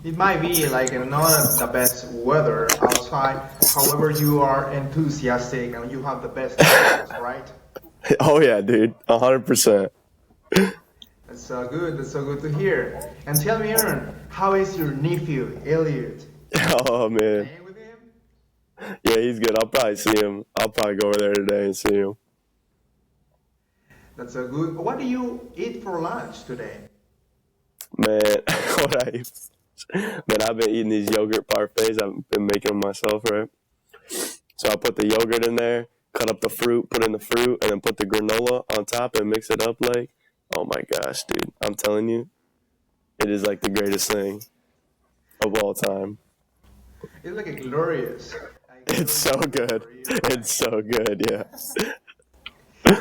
It might be like not the best weather outside. However, you are enthusiastic and you have the best ideas, right? Oh yeah, dude, 100%. That's so good. That's so good to hear. And tell me, Aaron, how is your nephew, Elliot? Oh man, Playing with him? yeah, he's good. I'll probably see him. I'll probably go over there today and see him. That's so good. What do you eat for lunch today? Man, what I man, I've been eating these yogurt parfaits. I've been making them myself, right? So I put the yogurt in there, cut up the fruit, put in the fruit, and then put the granola on top and mix it up. Like, oh my gosh, dude, I'm telling you, it is like the greatest thing of all time. It's like a It's glorious so meal good. for you, It's right? so good. Yeah.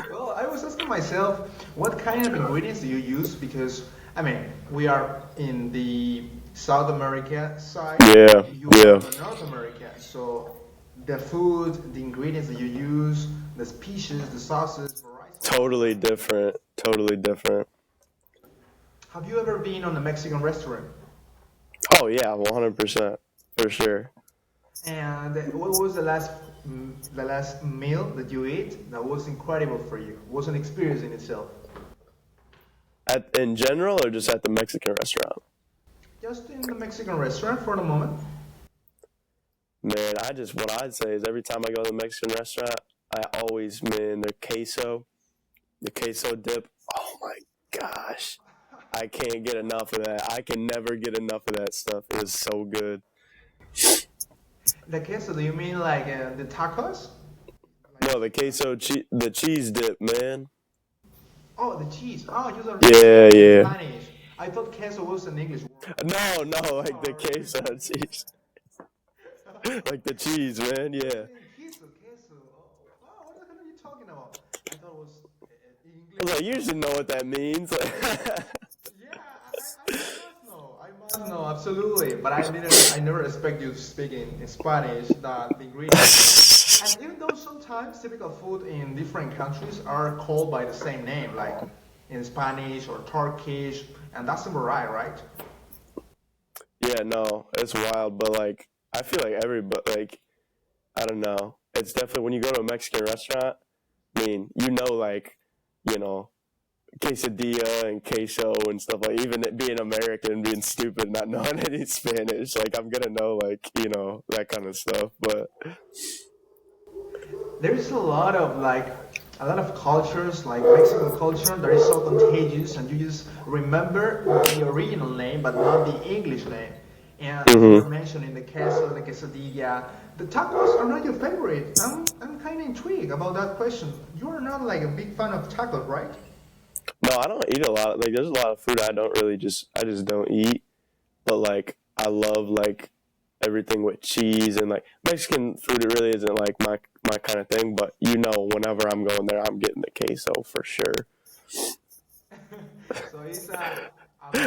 Well, I was asking myself, what kind of ingredients do you use? Because, I mean, we are in the South America side, Yeah. you are Yeah. on the North America. So, the food, the ingredients that you use, the species, the sauces, varies a lot, Totally right? different. Totally different. Have you ever been on a Mexican restaurant? Oh yeah, 100% for sure. And what was the last meal that you ate that was incredible for you? Was an experience in itself. In general, or just at the Mexican restaurant? Just in the Mexican restaurant for the moment. Man, what I'd say is every time I go to the Mexican restaurant, I always, man, the queso dip. Oh my gosh, I can't get enough of that. I can never get enough of that stuff. It is so good. The queso, do you mean like the tacos? Like, No, the cheese dip, man. oh, the cheese. Oh, you are Yeah, in yeah. Spanish. I thought queso was an English word. No, no, like the Oh, really? queso cheese, like the cheese, man. I was Yeah. saying queso, queso. Oh, wow, what the hell are you talking about? I thought it was I was English like, you should know what that means. Yeah, I must know. I must know, absolutely. But I never expect you to speak in Spanish that the ingredients. And even though sometimes typical food in different countries are called by the same name, like in Spanish or Turkish, and that's never right? Yeah, no, it's wild, but like I feel like everybody, like I don't know, it's definitely when you go to a Mexican restaurant. I mean, you know, quesadilla and queso and stuff like. Even it being American, being stupid, not knowing any Spanish, like I'm gonna know that kind of stuff. But There's a lot of cultures, like Mexican culture, that is so contagious, and you just remember the original name, but not the English name. And as you were hmm mentioning, the queso, the quesadilla, the tacos are not your favorite. I'm kind of intrigued about that question. You are not like a big fan of tacos, right? no, I don't eat a lot. Like there's a lot of food I just don't eat. But like I love like everything with cheese and like Mexican food. It really isn't like my kind of thing. But whenever I'm going there, I'm getting the queso for sure. So it's a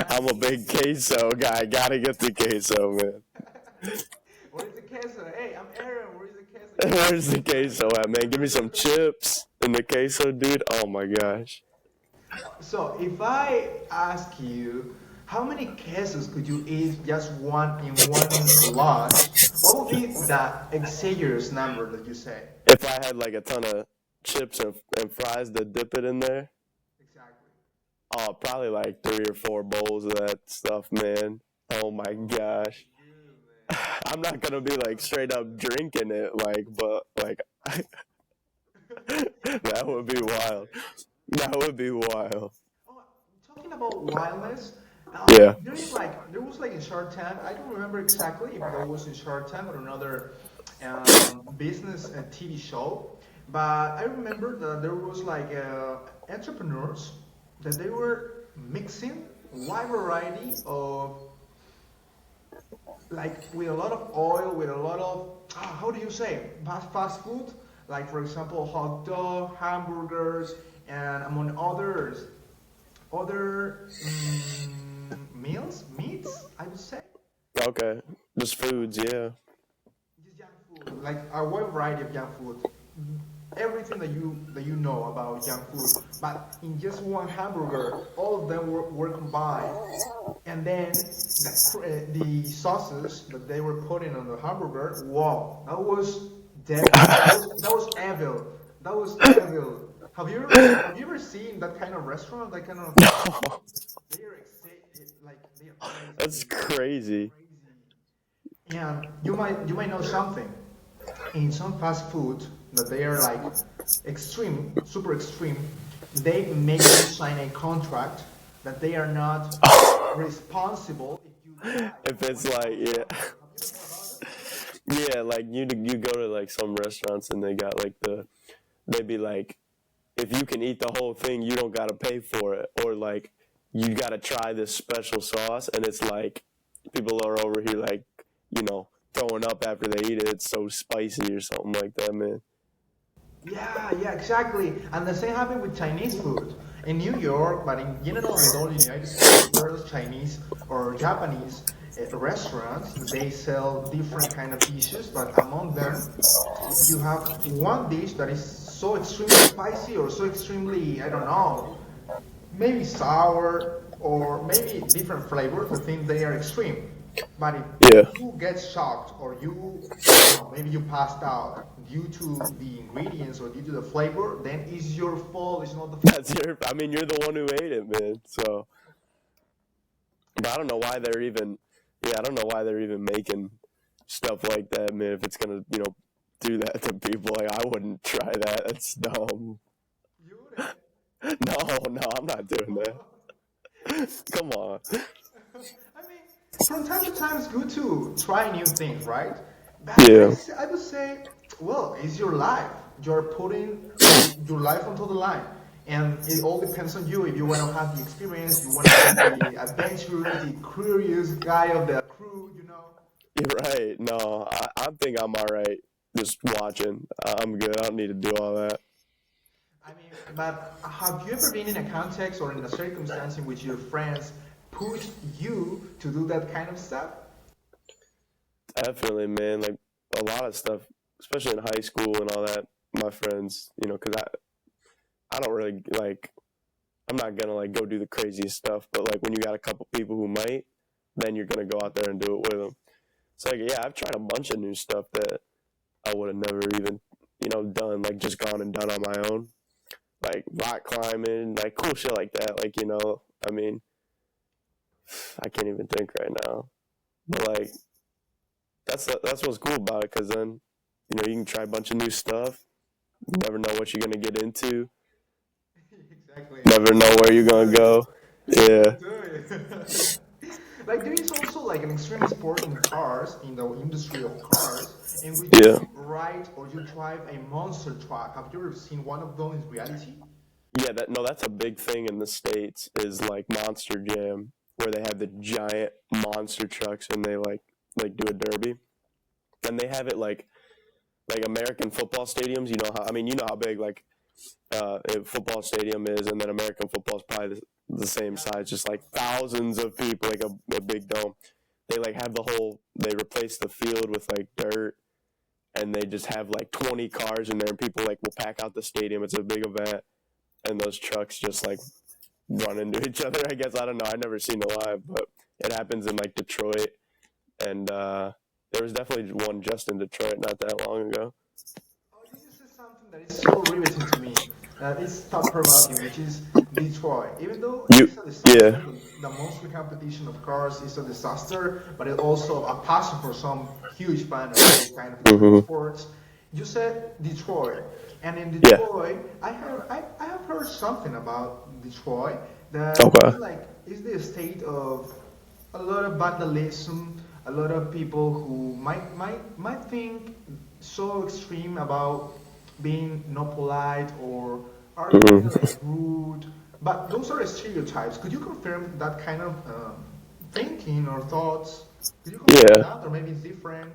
I'm a must. big queso guy. Gotta get the queso, man. Where is the queso? Hey, I'm Aaron. Where is the queso? Give me Where's the some. queso at, man? Give me some chips and the queso, dude. Oh my gosh. So if I ask you, how many quesos could you eat just one in one lunch? What would be the exaggerous number that you say? If I had like a ton of chips and fries to dip it in there, Exactly. oh, probably like 3 or 4 bowls of that stuff, man. Oh my gosh. Good man. I'm not gonna be like straight up drinking it, like, but like that would be wild. Okay. That would be wild. Oh, talking about wildness, Yeah. there was like in Shark Tank. I don't remember exactly if that was in Shark Tank or another business TV show, but I remember that there was like entrepreneurs that they were mixing wide variety of like with a lot of oil, with a lot of how do you say fast food, like for example hot dog, hamburgers, and among others other meats, I would say. Okay. Just foods, yeah. Just junk food, like a wide variety of junk food. everything that you know about junk food, but in just one hamburger, all of them were combined, and then the sauces that they were putting on the hamburger, wow, that was deadly. That was evil. That was evil. Have you ever seen that kind of restaurant? That kind of No, like they are crazy. that's crazy. Crazy. And you might know something. In some fast food that they are like extreme, super extreme, they make you sign a contract that they are not responsible if you die If it's when you like, go yeah, down there. Have you ever heard about it? yeah, like you go to like some restaurants and they got like they'd be like, if you can eat the whole thing, you don't gotta pay for it, or like you gotta try this special sauce, and it's like people are over here like, throwing up after they eat it. It's so spicy or something like that, man. Yeah, yeah, exactly. And the same happened with Chinese food. In New York, but in general in all the United States, there's Chinese or Japanese restaurants. They sell different kind of dishes, but among them, you have one dish that is so extremely spicy or so extremely, I don't know, maybe sour or maybe different flavors. I think they are extreme. But if Yeah, you get shocked or I don't know, maybe you passed out due to the ingredients or due to the flavor, then it's your fault. It's not the fault. that's your. I mean, you're the one who ate it, man. So, but I don't know why they're even. Yeah, I don't know why they're even making stuff like that, man. If it's gonna, do that to people, like I wouldn't try that. That's dumb. You wouldn't. No, no, I'm not doing that. Come on. I mean, from time to time, it's good to try new things, right? But Yeah. I would say, well, it's your life. You're putting your life onto the line. And it all depends on you. If you want to have the experience, you want to be the adventurous, the curious guy of the crew. You're right. No, I think I'm all right just watching. I'm good. I don't need to do all that. I mean, but have you ever been in a context or in a circumstance in which your friends pushed you to do that kind of stuff? Definitely, man. Like a lot of stuff, especially in high school and all that. My friends, because I don't really like. I'm not gonna like go do the craziest stuff, but like when you got a couple people who might, then you're gonna go out there and do it with them. It's like, yeah, I've tried a bunch of new stuff that I would have never even, done, like just gone and done on my own. Like rock climbing, like cool shit like that. Like, I mean, I can't even think right now. But like, that's what's cool about it, because then, you can try a bunch of new stuff. You never know what you're gonna get into. Exactly. Never know where you're gonna go. You Yeah, do it. Like there is also like an extreme sport in cars, in the industry of cars, in which yeah, you ride or you drive a monster truck. Have you ever seen one of those in reality? yeah. That's a big thing in the States, is like Monster Jam, where they have the giant monster trucks and they like do a derby, and they have it like American football stadiums. You know how big like a football stadium is, and then American football is probably the same Yeah. size, just like thousands of people, like a big dome. They like have they replace the field with like dirt, and they just have like 20 cars in there, and people like will pack out the stadium. It's a big event, and those trucks just like run into each other. I guess I don't know. I've never seen it live, but it happens in like Detroit, and there was definitely one just in Detroit not that long ago. Oh, you just said something that is so riveting to me. That is thought provoking, which is Detroit. Even though it You, is a yeah, disaster, the monster competition of cars is a disaster, but it's also a passion for some huge fan of those kind of extreme hmm, sports. You said Detroit, and in yeah, Detroit, I have heard something about Detroit that okay, is the state of a lot of vandalism, a lot of people who might think so extreme about being not polite or are kind of hmm, like rude. But those are stereotypes. Could you confirm that kind of thinking or thoughts? Could you confirm yeah. that, or maybe it's different?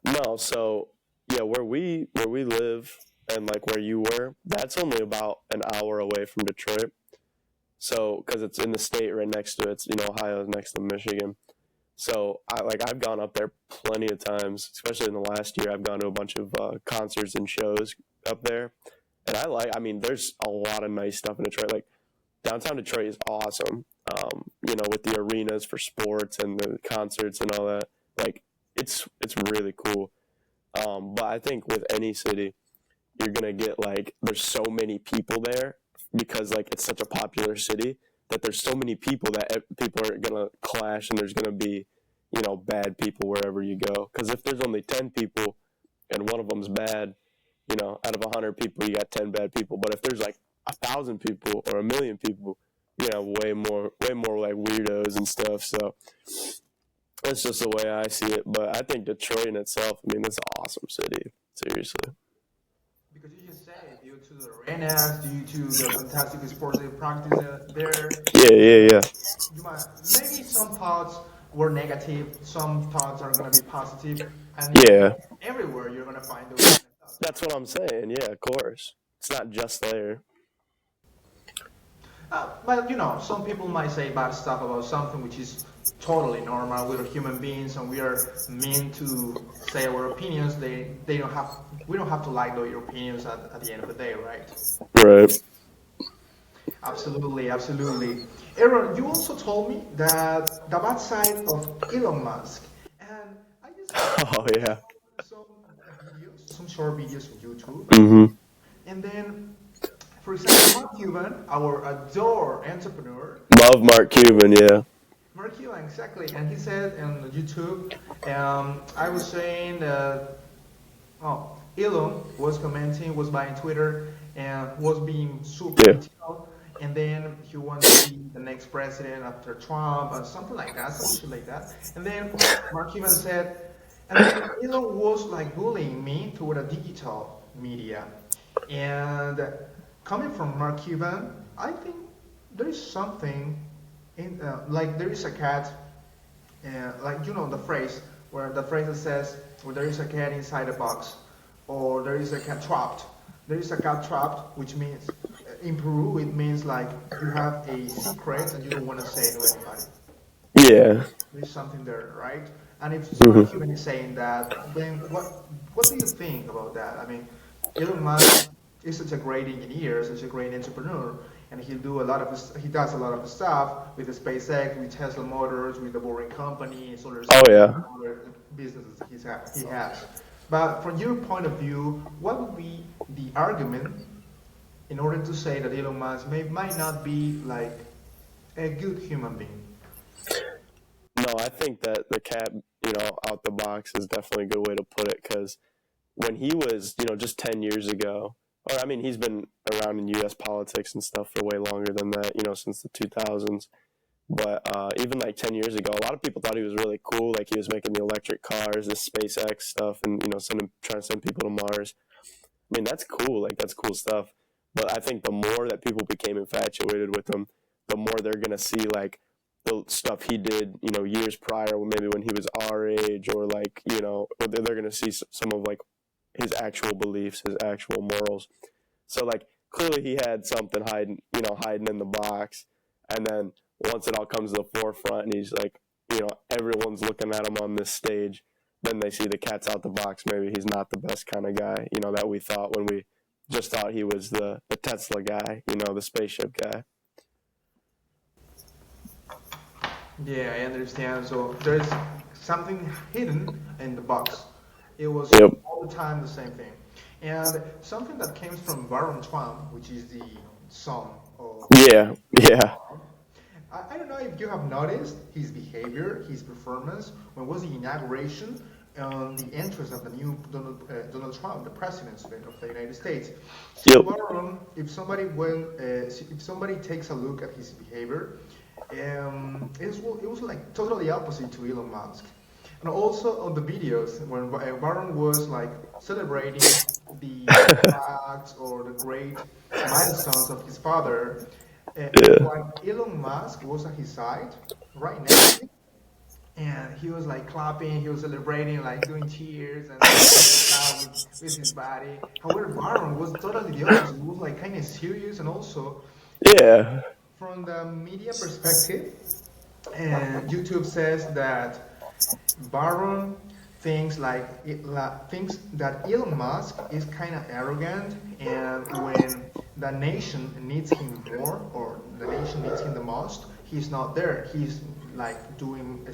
No, so yeah, where we live and like where you were, that's only about an hour away from Detroit. So because it's in the state right next to it, Ohio is next to Michigan. So I've gone up there plenty of times, especially in the last year. I've gone to a bunch of concerts and shows up there. And I mean, there's a lot of nice stuff in Detroit. Like downtown Detroit is awesome. With the arenas for sports and the concerts and all that. Like it's really cool. But I think with any city, you're gonna get like there's so many people there because like it's such a popular city that there's so many people that people are gonna clash and there's gonna be bad people wherever you go. Because if there's only 10 people and one of them's bad, out of 100 people, you got 10 bad people. But if there's like 1,000 people or 1,000,000 people, way more like weirdos and stuff. So that's just the way I see it. But I think Detroit in itself, I mean, it's an awesome city. Seriously. Because you just said due to the arenas, due to the fantastic sports they practice there, Yeah. you might maybe some thoughts were negative, some thoughts are gonna be positive, and Yeah. everywhere you're gonna find those kind of thoughts. That's what I'm saying. Yeah, of course. It's not just there. But some people might say bad stuff about something which is totally normal. We're human beings, and we are meant to say our opinions. They don't have we don't have to like your opinions at the end of the day, right? Right. Absolutely, absolutely. Aaron, you also told me that the bad side of Elon Musk, and I just Oh, yeah. some videos, some short videos on YouTube, Mm-hmm. and then, for example, Mark Cuban, our adored entrepreneur, Love Mark Cuban, yeah. Mark Cuban, exactly, and he said on YouTube, I was saying that Elon was commenting, was buying Twitter, and was being super Yeah. detailed, and then he wants to be the next president after Trump, or something like that, some shit like that. And then Mark Cuban said, and then Elon was like bullying me toward a digital media. And coming from Mark Cuban, I think there is something in like there is a cat, like the phrase where the phrase that says, "Where there is a cat inside a box," or "there is a cat trapped." There is a cat trapped, which means in Peru it means like you have a secret and you don't want to say it to anybody. Yeah. There's something there, right? And if Mark Mm-hmm. Cuban is saying that, then what do you think about that? I mean, Elon Musk is such a great engineer, such a great entrepreneur, and he does a lot of stuff with the SpaceX, with Tesla Motors, with the Boring Company, solar Oh, cell, yeah. other businesses he has. But from your point of view, what would be the argument in order to say that Elon Musk might not be like a good human being? No, I think that the cat, out the box is definitely a good way to put it because when he was, just 10 years ago, or I mean, he's been around in U.S. politics and stuff for way longer than that, since the 2000s. But even like 10 years ago, a lot of people thought he was really cool. Like he was making the electric cars, the SpaceX stuff, and, trying to send people to Mars. I mean, that's cool. Like, that's cool stuff. But I think the more that people became infatuated with him, the more they're going to see, like, the stuff he did, years prior, maybe when he was our age, or like, or they're going to see some of like his actual beliefs, his actual morals. So like clearly he had something hiding in the box, and then once it all comes to the forefront, and he's like, everyone's looking at him on this stage, then they see the cat's out the box. Maybe he's not the best kind of guy, that we thought when we just thought he was the Tesla guy, the spaceship guy. Yeah, I understand. So there's something hidden in the box. It was Yep. all the time the same thing. And something that came from Baron Trump, which is the son of Yeah. Yeah. Trump. I don't know if you have noticed his behavior, his performance, when was the inauguration on the entrance of the new Donald Trump, the president of the United States. So Yep. Baron, if somebody takes a look at his behavior, it was like totally opposite to Elon Musk. And also on the videos when Baron was like celebrating the facts or the great milestones of his father, Yeah. while Elon Musk was at his side right next to him, and he was like clapping, he was celebrating, like doing cheers and stuff with his body. However, Baron was totally the opposite. He was like kind of serious, and also Yeah. from the media perspective, and YouTube says that Baron thinks that Elon Musk is kind of arrogant, and when the nation needs him more or the nation needs him the most, he's not there. He's like doing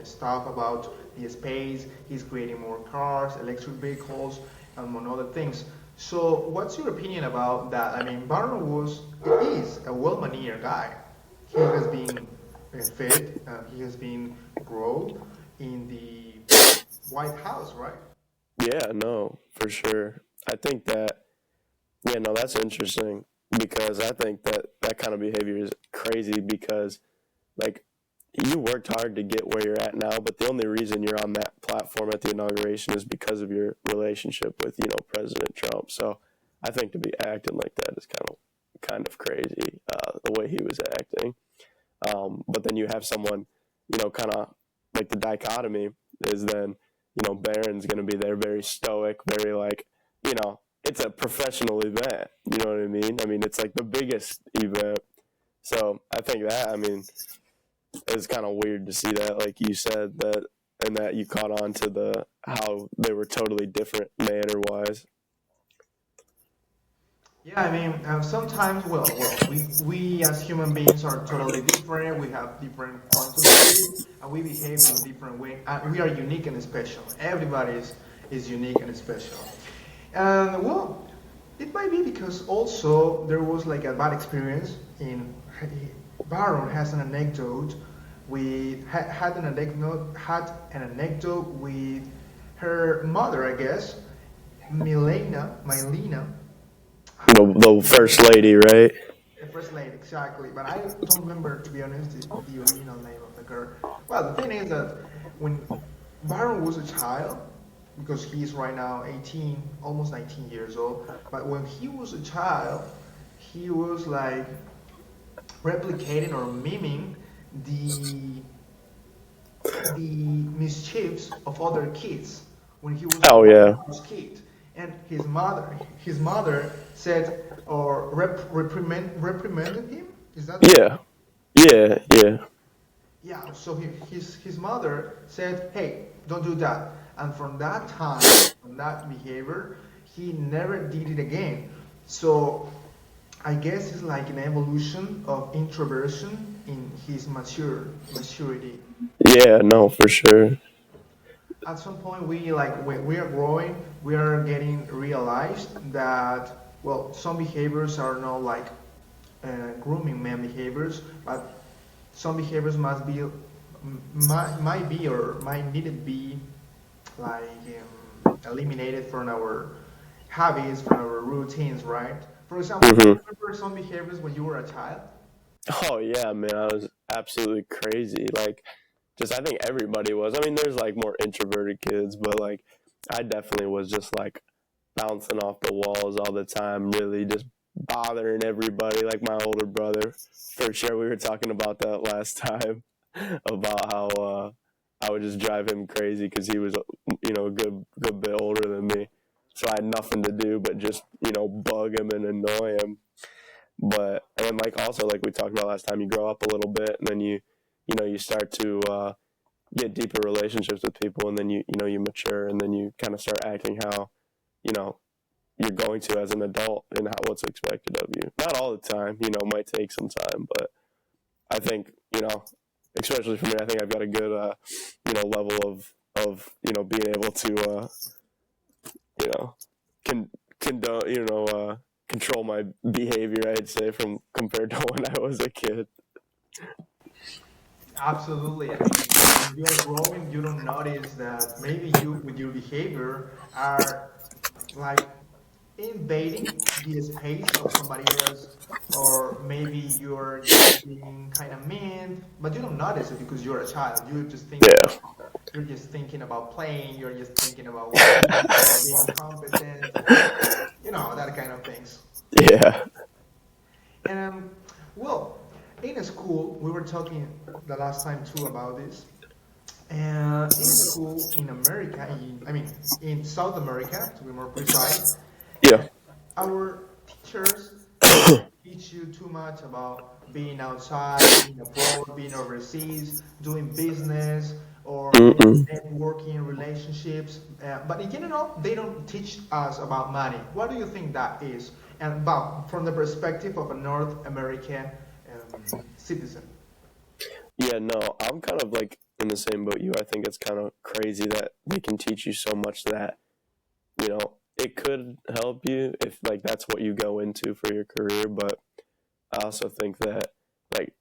stuff about the space. He's creating more cars, electric vehicles, and among other things. So, what's your opinion about that? I mean, Barron is a well-mannered guy. He has been fed, he has been grown in the White House, right? Yeah, no, for sure. I think that, yeah, no, that's interesting because I think that that kind of behavior is crazy because, like, you worked hard to get where you're at now, but the only reason you're on that platform at the inauguration is because of your relationship with, President Trump. So I think to be acting like that is kind of crazy, the way he was acting. But then you have someone, kind of like the dichotomy is then, Barron's going to be there very stoic, very like, it's a professional event. You know what I mean? I mean, it's like the biggest event. So I think that, I mean, it's kind of weird to see that, like you said, that and that you caught on to the how they were totally different manner wise. Yeah, I mean, sometimes, we as human beings are totally different. We have different points of view, and we behave in different ways. We are unique and special. Everybody is unique and special. And it might be because also there was like a bad experience in. Baron has an anecdote. We had an anecdote with her mother, I guess, Milena, The first lady, right? the first lady, exactly. But I don't remember, to be honest, the original name of the girl. Well, the thing is that when Baron was a child, because he's right now 18, almost 19 years old, but when he was a child, he was like replicating or miming the the mischiefs of other kids when he was Oh yeah, a kid. And his mother said or reprimanded him. Is that the word? yeah, yeah, yeah. Yeah. So his mother said, "Hey, don't do that." And from that time, from that behavior, he never did it again. So I guess it's like an evolution of introversion in his maturity. Yeah, no, for sure. At some point, when we are growing, we are getting realized that some behaviors are not like grooming man behaviors, but some behaviors might be or might need to be like eliminated from our habits, from our routines, right? For example, do you Hmm. remember some behaviors when you were a child? Oh yeah, man, I was absolutely crazy. Like, just I think everybody was. I mean, there's like more introverted kids, but like, I definitely was just like bouncing off the walls all the time, really just bothering everybody. Like my older brother, for sure. We were talking about that last time about how I would just drive him crazy because he was, a good bit older than me. So I had nothing to do but just, bug him and annoy him. But and then like also like we talked about last time, you grow up a little bit and then you start to get deeper relationships with people, and then you mature, and then you kind of start acting how you know you're going to as an adult and what's expected of you. Not all the time, it might take some time, but I think especially for me, I think I've got a good level of being able to you know can control my behavior. I'd say from compared to when I was a kid. Absolutely. I mean, when you are growing, you don't notice that maybe you, with your behavior, are like invading the space of somebody else, or maybe you're just being kind of mean, but you don't notice it because you're a child. Yeah, You're just thinking about playing. You're just thinking about winning, about being competent, that kind of things. yeah. And in school, we were talking the last time too about this. And in school in America, I mean, in South America, to be more precise, Yeah. our teachers don't teach you too much about being outside, being abroad, being overseas, doing business, or Mm-mm. networking relationships. But in general, they don't teach us about money. What do you think that is? And but from the perspective of a North American citizen. Yeah, no, I'm kind of like in the same boat you. I think it's kind of crazy that they can teach you so much that, it could help you if like that's what you go into for your career, but I also think that like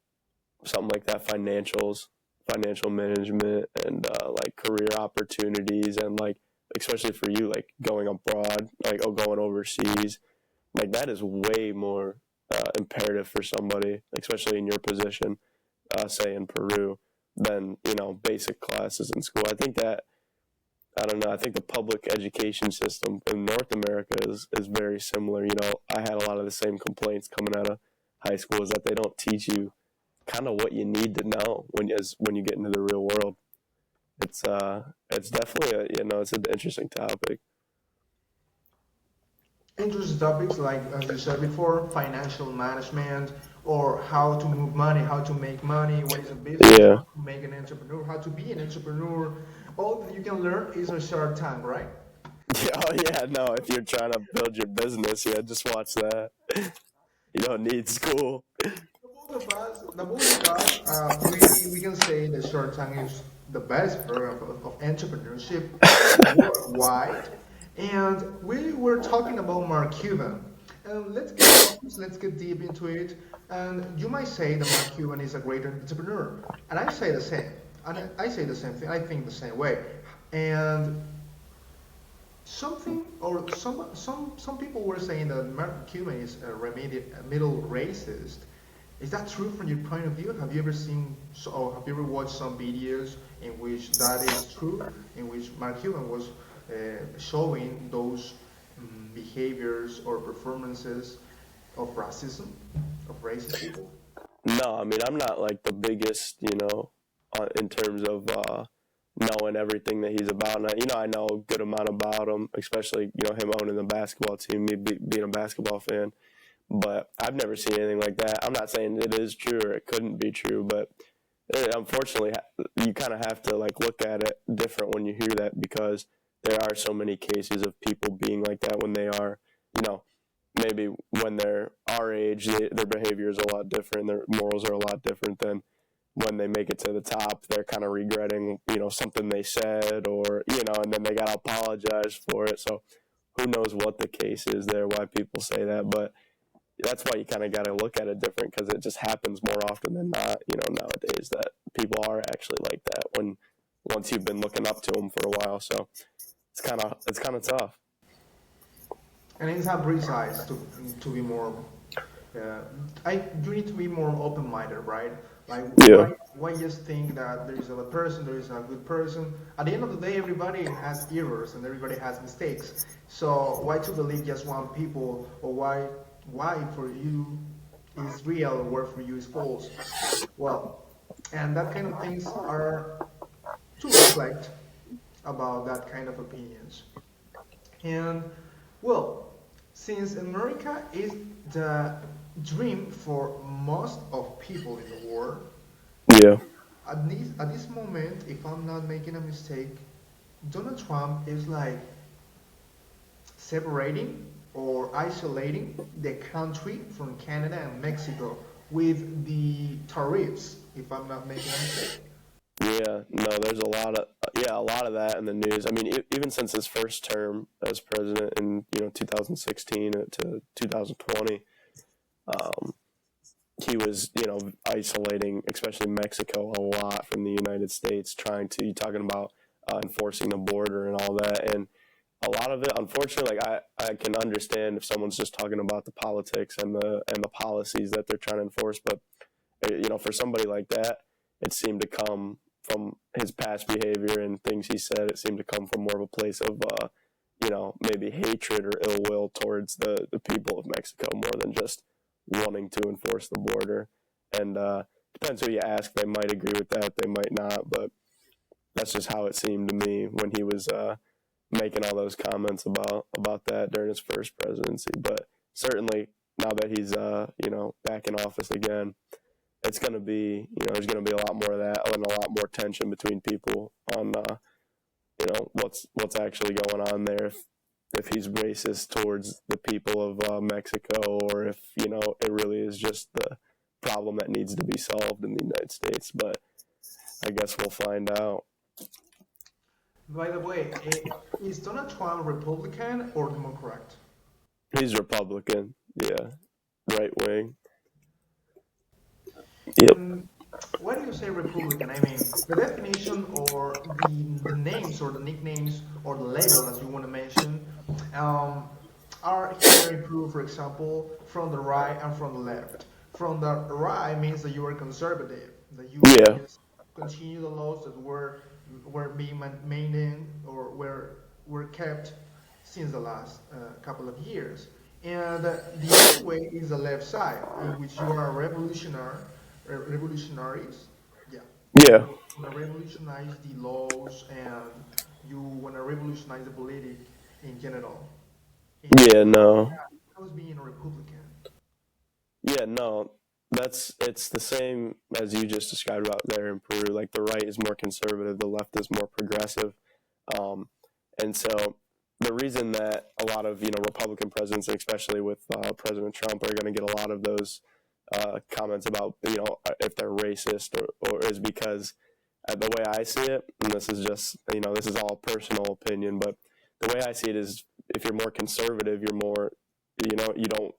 something like that, financial management, and like career opportunities, and like especially for you, like going abroad, like going overseas, like that is way more imperative for somebody, especially in your position, say in Peru, than basic classes in school. I think that I don't know. I think the public education system in North America is very similar. I had a lot of the same complaints coming out of high school, is that they don't teach you kind of what you need to know when you get into the real world. It's definitely it's an interesting topic. Interesting topics like, as you said before, financial management, or how to move money, how to make money, what is a business, Yeah. how to make an entrepreneur, how to be an entrepreneur. All that you can learn is a short time, right? Oh yeah, no. If you're trying to build your business, yeah, just watch that. You don't need school. The both of us, we can say that Shark Tank is the best program of entrepreneurship worldwide. And we were talking about Mark Cuban. And let's get focused, let's get deep into it. And you might say that Mark Cuban is a great entrepreneur. And I say the same. And I say the same thing. I think the same way. And something or some people were saying that Mark Cuban is a middle racist. Is that true from your point of view? Have you ever or have you ever watched some videos in which that is true, in which Mark Cuban was showing those behaviors or performances of racism, of racist people? No, I mean I'm not like the biggest, in terms of knowing everything that he's about. And I know a good amount about him, especially him owning the basketball team, being a basketball fan. But I've never seen anything like that. I'm not saying it is true or it couldn't be true, but unfortunately, you kind of have to like look at it different when you hear that, because there are so many cases of people being like that when they are, you know, maybe when they're our age, their behavior is a lot different, their morals are a lot different than when they make it to the top. They're kind of regretting, something they said, or and then they gotta apologize for it. So who knows what the case is there, why people say that, but that's why you kind of got to look at it different, because it just happens more often than not, nowadays, that people are actually like that when once you've been looking up to them for a while. So it's kind of tough. And it's not precise to be more. Uh, you need to be more open-minded, right? Like Yeah. why just think that there is a bad person, there is a good person? At the end of the day, everybody has errors and everybody has mistakes. So why to believe just one people, or why for you is real or what for you is false? Well, and that kind of things are to reflect about that kind of opinions. And well, since America is the dream for most of people in the world, Yeah. at this moment, if I'm not making a mistake, Donald Trump is like separating or isolating the country from Canada and Mexico with the tariffs, if I'm not making a mistake. Yeah, no, there's a lot of that in the news. I mean, even since his first term as president in 2016 to 2020, um, he was isolating, especially Mexico, a lot from the United States, trying to, you talking about enforcing the border and all that, and a lot of it, unfortunately, like I can understand if someone's just talking about the politics and the policies that they're trying to enforce, but for somebody like that, it seemed to come from his past behavior and things he said. It seemed to come from more of a place of, maybe hatred or ill will towards the people of Mexico, more than just wanting to enforce the border. And depends who you ask. They might agree with that, they might not, but that's just how it seemed to me when he was making all those comments about that during his first presidency. But certainly now that he's back in office again, it's going to be, there's going to be a lot more of that and a lot more tension between people on, what's actually going on there. If he's racist towards the people of Mexico, or if, it really is just the problem that needs to be solved in the United States. But I guess we'll find out. By the way, is Donald Trump Republican or Democrat? He's Republican, yeah, right wing. Yep. And why do you say Republican? I mean, the definition or the names or the nicknames or the label, as you want to mention, um, are here improved, for example, from the right and from the left. From the right means that you are conservative, that you Yeah. just continue the laws that were being maintained or were kept since the last couple of years. And the other way is the left side, in which you are a revolutionaries. Yeah, Yeah. you want to revolutionize the laws and you want to revolutionize the politic in general. And Yeah, no. I was being a Republican. Yeah, no. It's the same as you just described out there in Peru. Like the right is more conservative, the left is more progressive. Um, and so the reason that a lot of, Republican presidents, especially with President Trump, are going to get a lot of those comments about, if they're racist or is because the way I see it, and this is just, this is all personal opinion, but the way I see it is if you're more conservative, you're more, you don't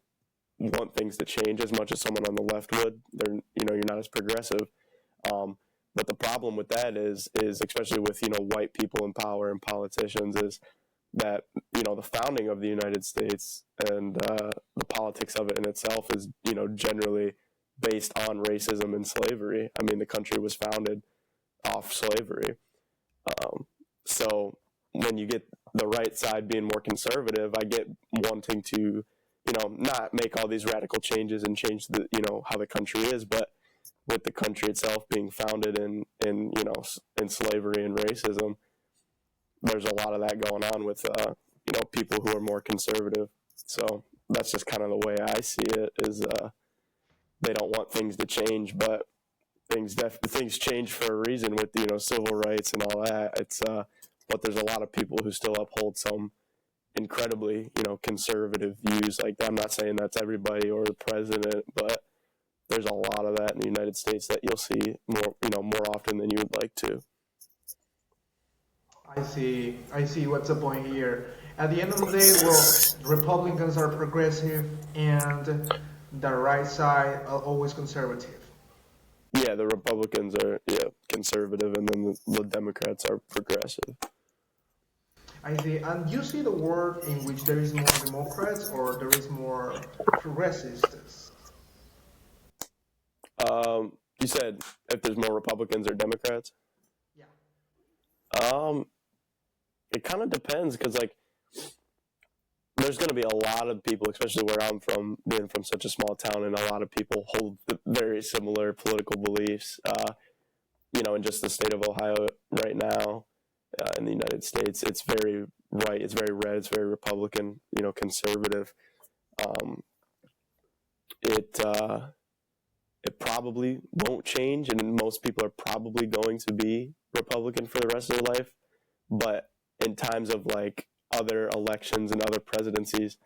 want things to change as much as someone on the left would. You're not as progressive. But the problem with that is especially with, white people in power and politicians is that, the founding of the United States and the politics of it in itself is, generally based on racism and slavery. I mean, the country was founded off slavery. So when you get the right side being more conservative, I get wanting to, not make all these radical changes and change the, how the country is, but with the country itself being founded in slavery and racism, there's a lot of that going on with, people who are more conservative. So that's just kind of the way I see it is, they don't want things to change, but things change for a reason with, civil rights and all that. It's, but there's a lot of people who still uphold some incredibly, conservative views. Like, I'm not saying that's everybody or the president, but there's a lot of that in the United States that you'll see more often than you would like to. I see. I see. What's the point here? At the end of the day, well, Republicans are progressive and the right side are always conservative. Yeah, the Republicans are conservative, and then the Democrats are progressive. I see. And you see the world in which there is more Democrats or there is more progressists. You said if there's more Republicans or Democrats. Yeah. It kind of depends because like there's going to be a lot of people, especially where I'm from, being from such a small town, and a lot of people hold very similar political beliefs. In just the state of Ohio right now, in the United States, it's very right, it's very red, it's very Republican, conservative. Um, it it probably won't change, and most people are probably going to be Republican for the rest of their life. But in times of like other elections and other presidencies,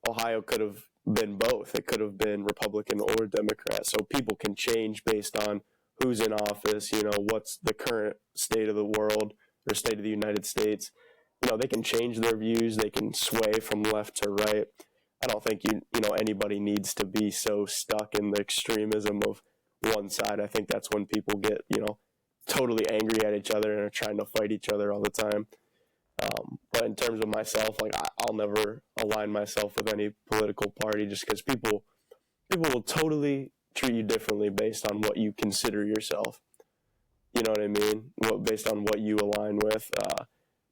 Ohio could have been both. It could have been Republican or Democrat. So people can change based on who's in office, what's the current state of the world or state of the United States. They can change their views. They can sway from left to right. I don't think anybody needs to be so stuck in the extremism of one side. I think that's when people get, totally angry at each other and are trying to fight each other all the time. But in terms of myself, like I'll never align myself with any political party just because people will totally treat you differently based on what you consider yourself. You know what I mean? Based on what you align with.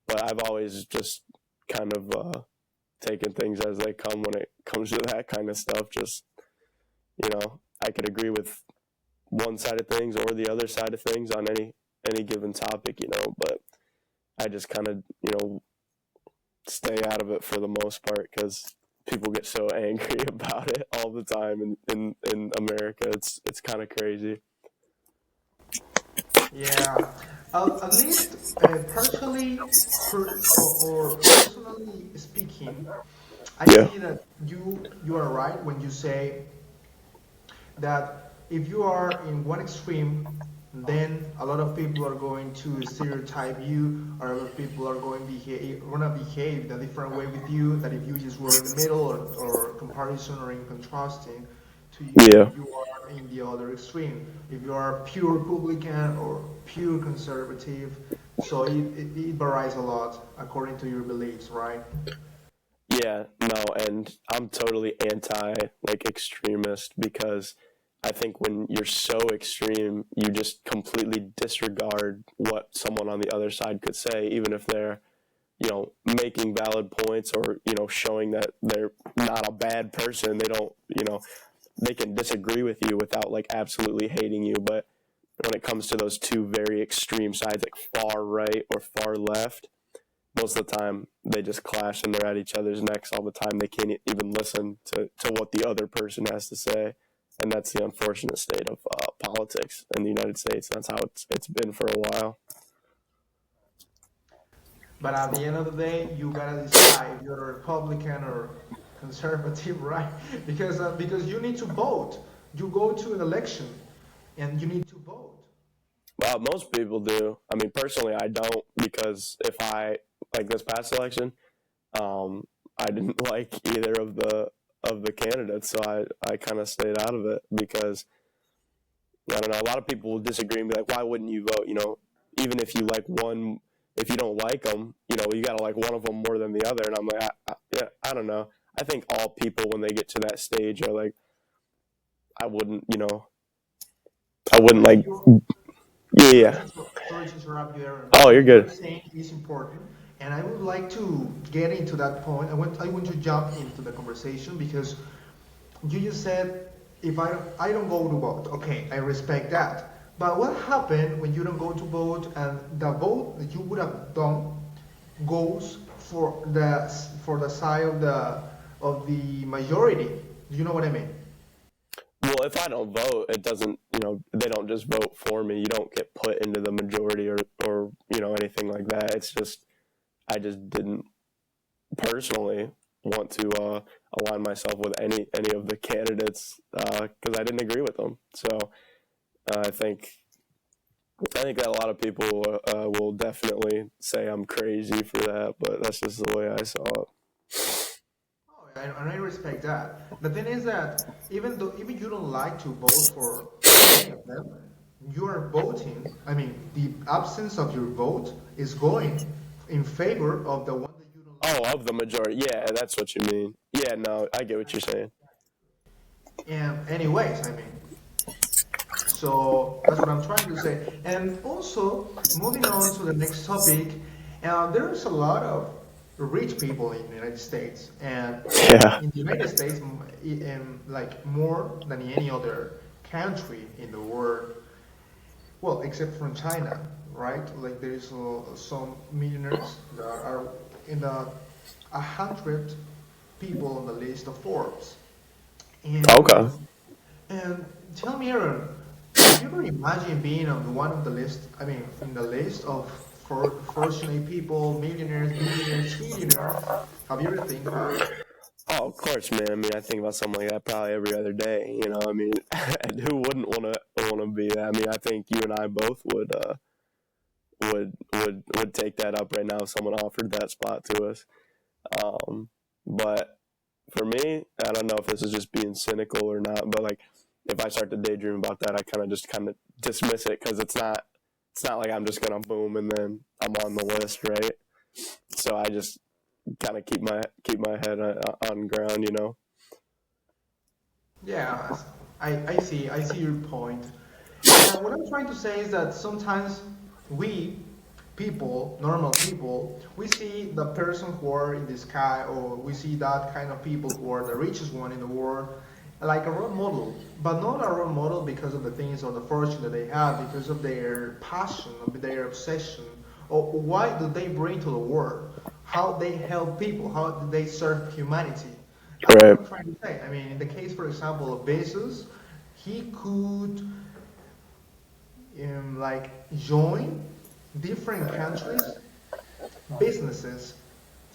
But I've always just kind of taken things as they come when it comes to that kind of stuff. Just, I could agree with one side of things or the other side of things on any given topic, but I just kind of, stay out of it for the most part because people get so angry about it all the time in America. It's kind of crazy. Yeah, at least partially, or personally speaking, I Yeah. see that you are right when you say that if you are in one extreme, then a lot of people are going to stereotype you, or a lot of people are gonna behave in a different way with you. That if you just were in the middle, or comparison, or in contrasting to you, Yeah. you are in the other extreme. If you are pure Republican or pure conservative, so it varies a lot according to your beliefs, right? Yeah, no, and I'm totally anti like extremist because I think when you're so extreme, you just completely disregard what someone on the other side could say, even if they're, making valid points or, showing that they're not a bad person. They don't, they can disagree with you without like absolutely hating you. But when it comes to those two very extreme sides, like far right or far left, most of the time they just clash and they're at each other's necks all the time. They can't even listen to what the other person has to say. And that's the unfortunate state of politics in the United States. That's how it's been for a while. But at the end of the day, you gotta decide if you're a Republican or conservative, right? Because you need to vote. You go to an election, and you need to vote. Well, most people do. I mean, personally, I don't because if I like this past election, I didn't like either of the candidates, so I kind of stayed out of it because I don't know. A lot of people will disagree and be like, "Why wouldn't you vote?" Even if you like one, if you don't like them, you gotta like one of them more than the other. And I'm like, yeah, I don't know. I think all people when they get to that stage are like, I wouldn't, I wouldn't But like, yeah, yeah. sorry to interrupt you, Aaron. Oh, But you're what you are good. saying is important, and I would like to get into that point. I want to jump into the conversation because you just said if I don't go to vote. Okay, I respect that. But what happened when you don't go to vote and the vote that you would have done goes for the side of the majority? Do you know what I mean? Well, if I don't vote, it doesn't, they don't just vote for me. You don't get put into the majority or anything like that. It's just, I just didn't personally want to align myself with any of the candidates because I didn't agree with them. So I think that a lot of people will definitely say I'm crazy for that, but that's just the way I saw it. Oh, and I respect that. The thing is that even you don't like to vote for any of them, you are voting. I mean, the absence of your vote is going in favor of the one that you don't like. Oh, of the majority, yeah, that's what you mean. Yeah, no, I get what you're saying. And anyways, I mean, so that's what I'm trying to say. And also, moving on to the next topic, there's a lot of rich people in the United States, and Yeah. in the United States, like more than any other country in the world, well, except from China, right? Like there's some millionaires that are in the 100 people on the list of Forbes, and Okay. and tell me, Aaron, have you ever imagined being on one of the list? I mean, in the list of fortunate people, millionaires, billionaires, trillionaires? Have you ever think about it? Oh, of course, man. I mean, I think about something like that probably every other day. I mean, and who wouldn't want to be that? I mean, I think you and I both would take that up right now if someone offered that spot to us. But for me, I don't know if this is just being cynical or not, but like if I start to daydream about that, I kind of dismiss it because it's not like I'm just gonna boom and then I'm on the list, right? So I just kind of keep my head on ground. Yeah, I see your point. And what I'm trying to say is that sometimes we people, normal people, we see the person who are in the sky, or we see that kind of people who are the richest one in the world, like a role model, but not a role model because of the things or the fortune that they have, because of their passion, of their obsession, or why do they bring to the world, how they help people, how do they serve humanity. That's what Right. I'm trying to say. I mean, in the case, for example, of Bezos, he could like join different countries businesses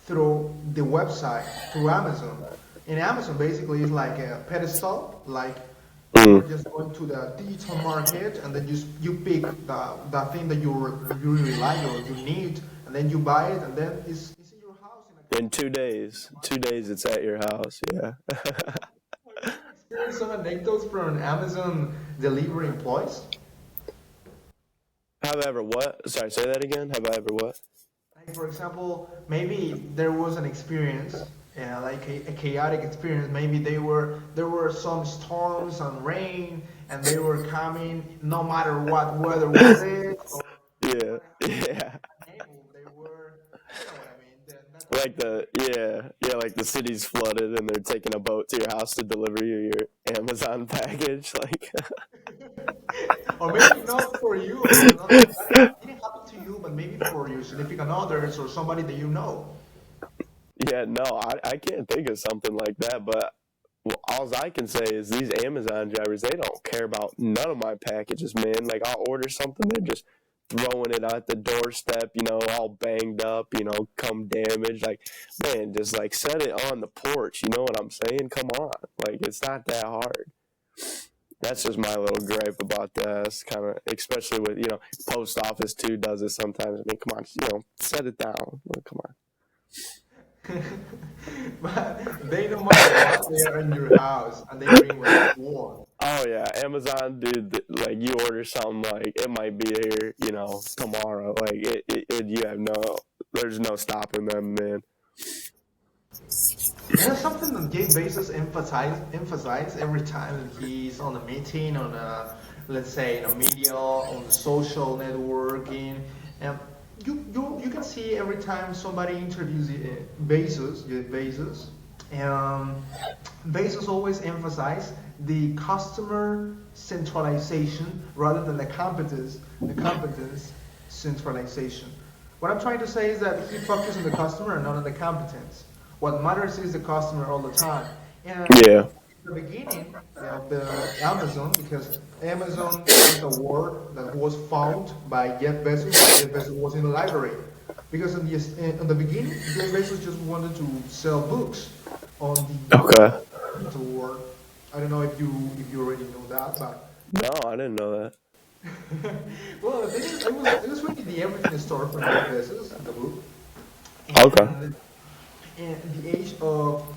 through the website, through Amazon. And Amazon basically is like a pedestal, like you're Mm. just going to the digital market and then you pick the thing that you really like or you need, and then you buy it, and then it's in your house in a In couple of 2 days. 2 days it's at your house. Yeah. Have you ever experienced some anecdotes from Amazon delivery employees? Have I ever what? Sorry, say that again. Have I ever what? Like, for example, maybe there was an experience, like a chaotic experience. Maybe there were some storms and rain, and they were coming no matter what weather was it, or they Yeah. were Yeah. unable. They were, you know what I mean, that type Like of thing. like the city's flooded and they're taking a boat to your house to deliver you your Amazon package. Like, Or maybe not for you, or not, that didn't happen to you, but maybe for your significant others or somebody that you know. yeah, no, I can't think of something like that. But all I can say is these Amazon drivers, they don't care about none of my packages, man. Like, I'll order something, they're just throwing it at the doorstep, all banged up, come damaged. Like, man, just like set it on the porch. You know what I'm saying? Come on. Like, it's not that hard. That's just my little gripe about that. It's kind of, especially with, post office too does it sometimes. I mean, come on, set it down. Like, come on. But they no matter what, they are in your house and they bring what you want. Oh yeah, Amazon, dude. Like you order something, like it might be here, tomorrow. Like you have there's no stopping them, man. There's something that Gabe Bezos emphasize every time that he's on a meeting, on a, let's say, in a media, on the social networking, and you can see every time somebody introduces Jeff Bezos, um, Bezos always emphasize the customer centralization rather than the competence centralization. What I'm trying to say is that he focuses on the customer and not on the competence. What matters is the customer all the time. And Yeah. the beginning of the Amazon, because Amazon is a word that was found by Jeff Bezos when Jeff Bezos was in the library. Because in the beginning, Jeff Bezos just wanted to sell books on Okay. the digital world. I don't know if you already know that, but No, I didn't know that. well, the thing is, it was really the everything store from Jeff Bezos, the book, Okay. and the age of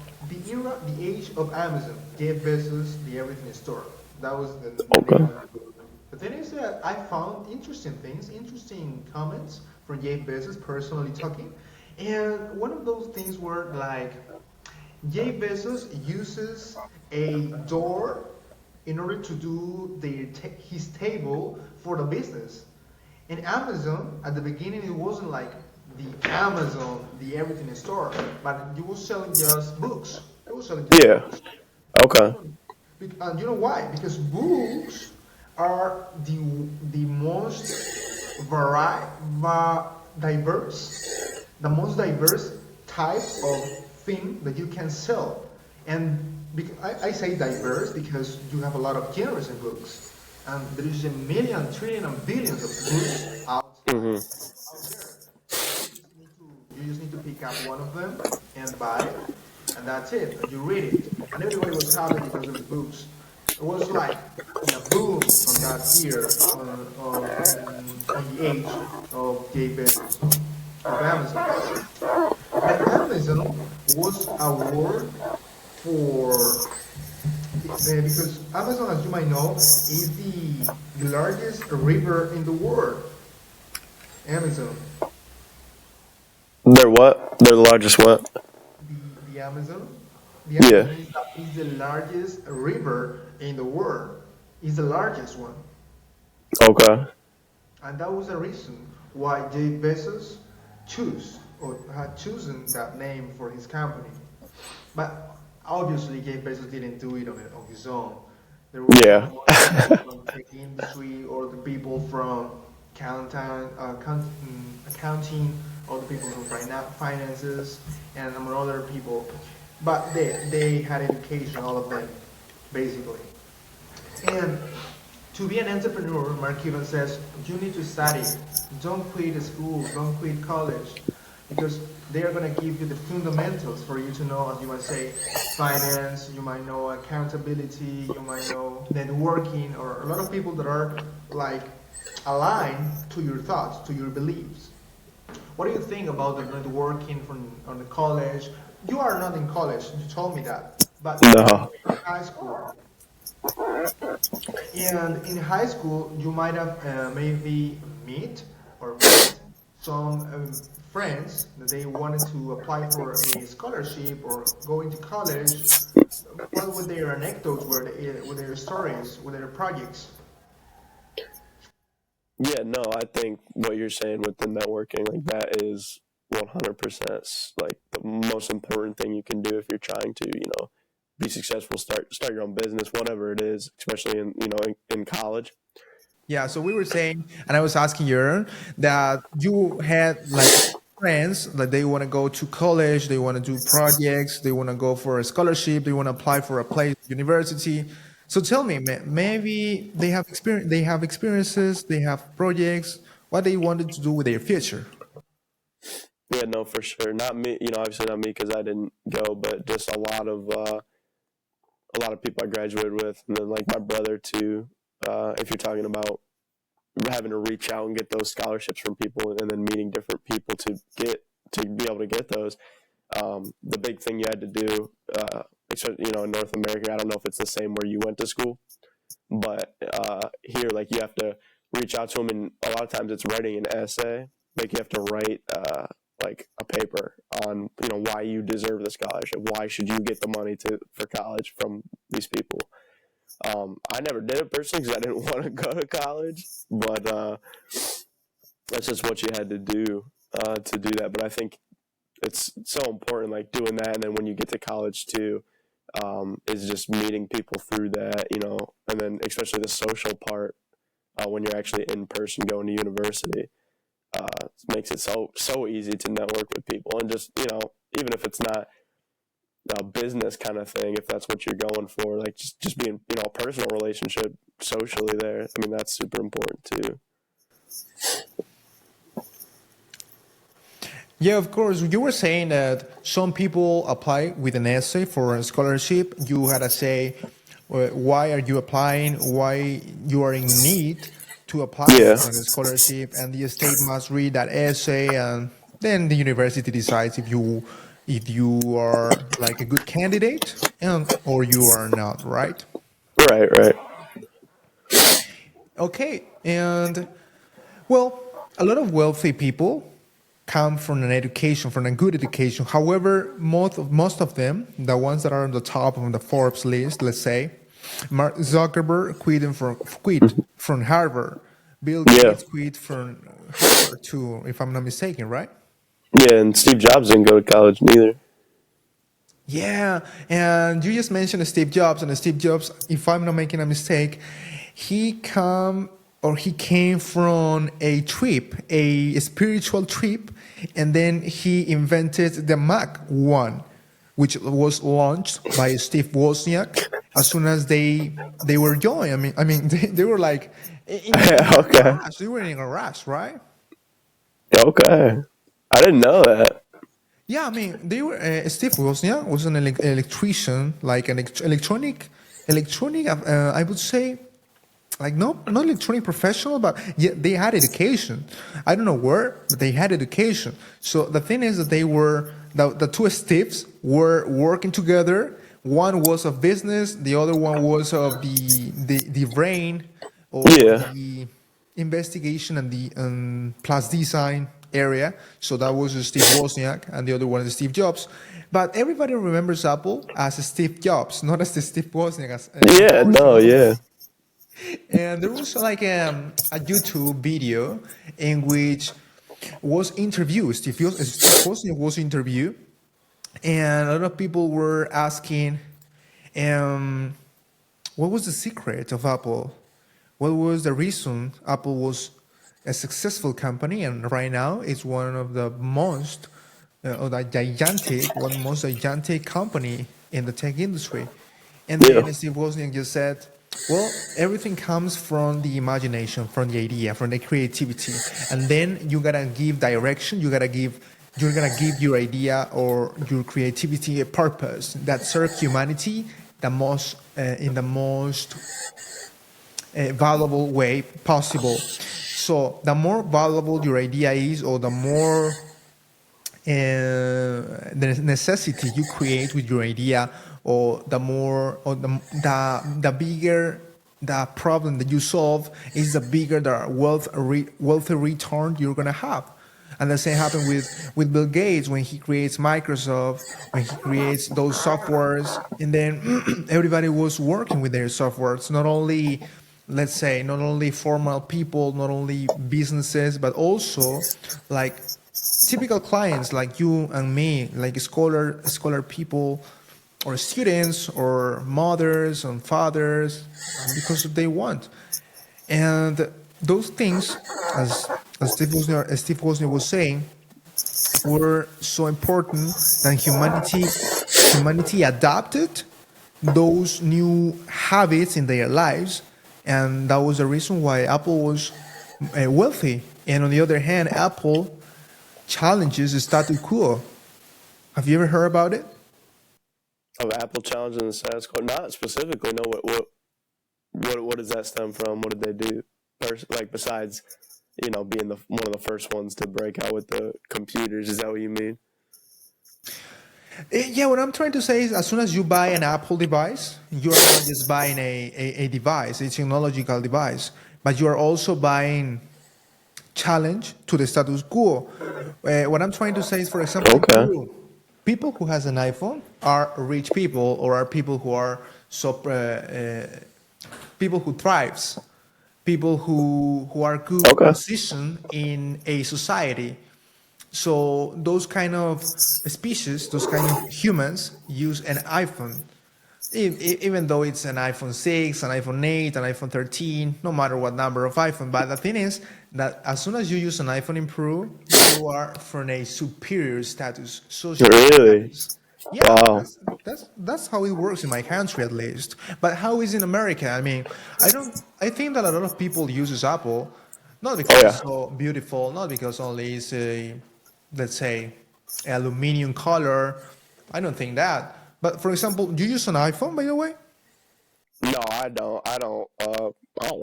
Amazon, Jeff Bezos, the everything store. That was the name Okay. of the book. The thing is that I found interesting things, interesting comments from Jeff Bezos personally talking, and one of those things were like Jeff Bezos uses a door in order to do his table for the business. In Amazon, at the beginning, it wasn't like the Amazon, the everything store, but you was selling just books. It was selling just Yeah. books. Okay. And you know why? Because books are the most diverse, the most diverse type of thing that you can sell. And I say diverse because you have a lot of genres in books, and there is a million, trillion, and billions of books Mhm. out there. You just need to pick up one of them and buy it, and that's it. And you read it, and everybody was happy because of the books. It was like a boom on that year on the age of Jeff Bezos of Amazon. And Amazon was a word for because Amazon, as you might know, is the largest river in the world. Amazon, They're what? They're the largest what? the Amazon, the Yeah. Amazon is the largest river in the world. Is the largest one, Okay. and that was the reason why Jeff Bezos chose or had chosen that name for his company. But obviously, Jeff Bezos didn't do it on his own. There were Yeah. some other people from tech industry, or the people from accounting, or the people from finances, and among other people. but they had education, all of them, basically. And to be an entrepreneur, Mark Cuban says, you need to study. Don't quit school, don't quit college, because they are going to give you the fundamentals for you to know, as you might say, finance, you might know accountability, you might know networking, or a lot of people that are like aligned to your thoughts, to your beliefs. What do you think about the networking from on the college? You are not in college, you told me that, but No. in high school, and in high school, you might have maybe meet or met some friends that they wanted to apply for a scholarship or go into college. What would their anecdotes were, with their stories, with their projects? Yeah, no, I think what you're saying with the networking, like that is 100% like the most important thing you can do if you're trying to, be successful, start your own business, whatever it is, especially in college. Yeah, so we were saying, and I was asking you that you had like friends that they want to go to college, they want to do projects, they want to go for a scholarship, they want to apply for a place, university. So tell me, maybe they have experiences, they have projects, what they wanted to do with their future. Yeah, no, for sure. Not me, obviously not me because I didn't go, but just a lot of people I graduated with, and then like my brother too. If you're talking about having to reach out and get those scholarships from people, and then meeting different people to be able to get those. The big thing you had to do, in North America, I don't know if it's the same where you went to school, but here, like you have to reach out to them, and a lot of times it's writing an essay. Like you have to write like a paper on why you deserve the scholarship, why should you get the money for college from these people. I never did it personally because I didn't want to go to college, but that's just what you had to do that. But I think it's so important, like doing that, and then when you get to college too, is just meeting people through that, and then especially the social part when you're actually in person going to university, makes it so easy to network with people, and just even if it's not a business kind of thing, if that's what you're going for, like just being a personal relationship socially there. I mean, that's super important too. Yeah, of course. You were saying that some people apply with an essay for a scholarship. You had to say, why are you applying? Why you are in need to apply Yeah. for a scholarship, and the state must read that essay, and then the university decides if you are like a good candidate and or you are not, right? Right, right. Okay, and well, a lot of wealthy people come from an education, from a good education. However, most of them, the ones that are on the top of the Forbes list, let's say, Mark Zuckerberg quit from Harvard. Bill Yeah. Gates quit from Harvard too, if I'm not mistaken, right? Yeah, and Steve Jobs didn't go to college neither. Yeah, and you just mentioned Steve Jobs, and Steve Jobs, if I'm not making a mistake, he came from a trip, a spiritual trip, and then he invented the Mac One, which was launched by Steve Wozniak as soon as they were young. I mean, they were like in a Okay. rush. They were in a rush, right? Okay. I didn't know that. Yeah, I mean, they were. Steve Wozniak was an electrician, like an electronic. I would say, like not electronic professional, but yeah, they had education. I don't know where, but they had education. So the thing is that the two Steves were working together. One was of business, the other one was of the brain, or Yeah. the investigation and the plus design area. So that was Steve Wozniak, and the other one is Steve Jobs. But everybody remembers Apple as Steve Jobs, not as the Steve Wozniak. Of Yeah, course, no, yeah. and there was like a YouTube video in which was interviewed. Steve Wozniak was interviewed, and a lot of people were asking, um, what was the secret of Apple? What was the reason Apple was a successful company, and right now it's one of the most or the gigantic, one most gigantic company in the tech industry. And Yeah. then Steve Wozniak just said, well, everything comes from the imagination, from the idea, from the creativity. And then you gotta give direction, you're gonna give your idea or your creativity a purpose that serves humanity in the most valuable way possible. So the more valuable your idea is, or the more the necessity you create with your idea, or the more, or the bigger the problem that you solve is, the bigger the wealthy return you're gonna have. And the same happened with Bill Gates when he creates Microsoft, when he creates those softwares, and then everybody was working with their softwares. Not only, let's say, not only formal people, not only businesses, but also like typical clients like you and me, like scholar people, or students, or mothers and fathers, because they want. And those things, as Steve Wozniak was saying, were so important that humanity adopted those new habits in their lives, and that was the reason why Apple was wealthy. And on the other hand, Apple challenges the status quo. Have you ever heard about it? Of Apple challenging the status quo? Not specifically. No. What does that stem from? What did they do? Like besides, being one of the first ones to break out with the computers. Is that what you mean? Yeah, what I'm trying to say is, as soon as you buy an Apple device, you are not just buying a device, a technological device, but you are also buying challenge to the status quo. What I'm trying to say is, for example, in Okay. Peru, people who has an iPhone are rich people, or are people who are people who thrives, people who are good Okay. positioned in a society. So those kind of species, those kind of humans use an iPhone, even though it's an iPhone 6, an iPhone 8, an iPhone 13, no matter what number of iPhone. But the thing is that as soon as you use an iPhone in Peru, you are from a superior status, social Really? status. Yeah, Wow. that's how it works in my country, at least. But how is in America? I mean, I think that a lot of people uses Apple, not Oh because it's yeah. so beautiful, not because only it's a, let's say, aluminium color. I don't think that. But for example, do you use an iPhone, by the way? No, I don't. I don't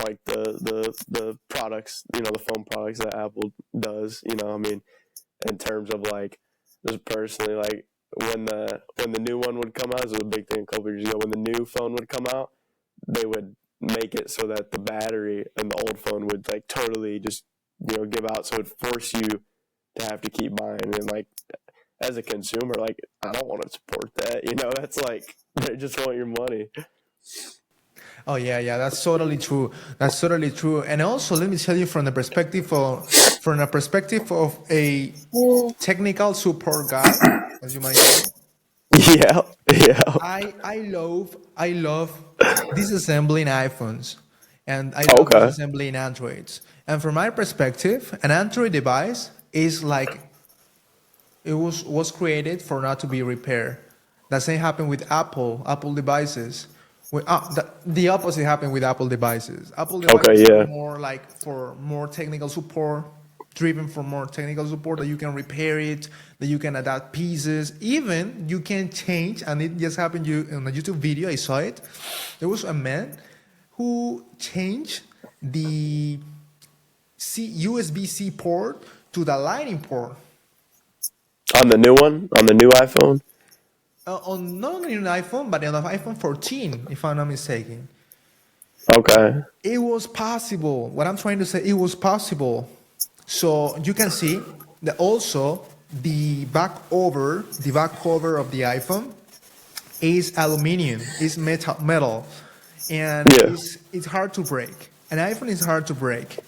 like the products. The phone products that Apple does. I mean, in terms of like, just personally, like when the new one would come out, this was a big thing a couple years ago. When the new phone would come out, they would make it so that the battery in the old phone would like totally just give out, so it force you to have to keep buying. And like, as a consumer, like, I don't want to support that. That's like, they just want your money. Oh yeah, yeah, that's totally true. That's totally true. And also, let me tell you from the perspective of a technical support guy, as you might say, Yeah, yeah. I love disassembling iPhones, and I love Okay. disassembling Androids. And from my perspective, an Android device is like, it was created for not to be repaired. The same happened with Apple devices. The opposite happened with Apple devices. Apple Okay, devices are yeah. more like for more technical support, driven for more technical support, that you can repair it, that you can adapt pieces, even you can change. And it just happened you in a YouTube video. I saw it. There was a man who changed the USB-C port to the Lightning port. On the new one, on the new iPhone. On not only an iPhone, but on the iPhone 14, if I'm not mistaken. Okay. It was possible. What I'm trying to say, it was possible. So you can see that also the back cover of the iPhone is aluminium, is metal, and Yeah. it's hard to break. An iPhone is hard to break,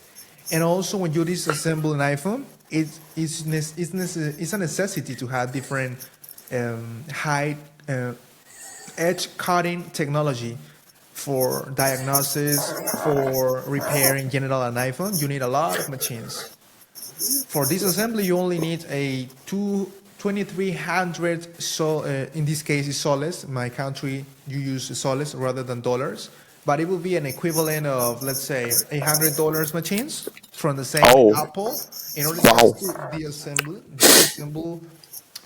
and also when you disassemble an iPhone, it's a necessity to have different high edge cutting technology for diagnosis, for repairing general an iPhone. You need a lot of machines. For disassembly, you only need a 2,300 in this case is soles. In my country, you use soles rather than dollars, but it will be an equivalent of, let's say, $800 machines from the same Oh, Apple in order wow. just to disassemble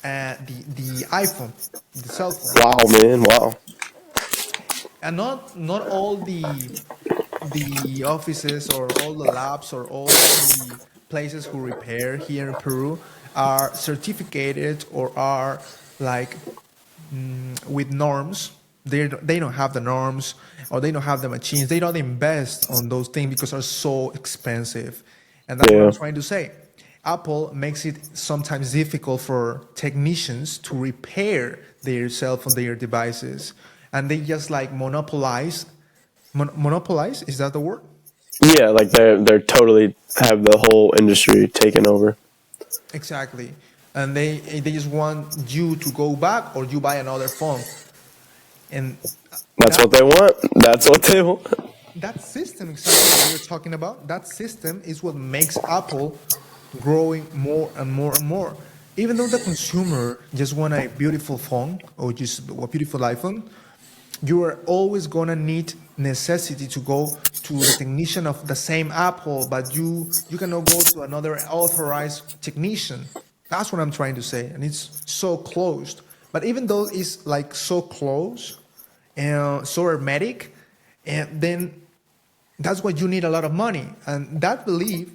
the iPhone, the cell phone. Wow, man. Wow. And not all the offices or all the labs or all the places who repair here in Peru are certificated or are like with norms. They don't have the norms or they don't have the machines. They don't invest on those things because they're so expensive. And that's what I'm Yeah. trying to say. Apple makes it sometimes difficult for technicians to repair their cell phone, their devices, and they just like monopolize. Is that the word? Yeah, like they're totally have the whole industry taken over. Exactly. And they just want you to go back or you buy another phone. And That's that what they want. That's what they want. that system exactly that you're talking about, that system is what makes Apple growing more and more and more. Even though the consumer just want a beautiful phone or just a beautiful iPhone, you are always gonna need necessity to go to the technician of the same Apple, but you cannot go to another authorized technician. That's what I'm trying to say, and it's so closed. But even though it's like so close and so hermetic, and then that's why you need a lot of money, and that belief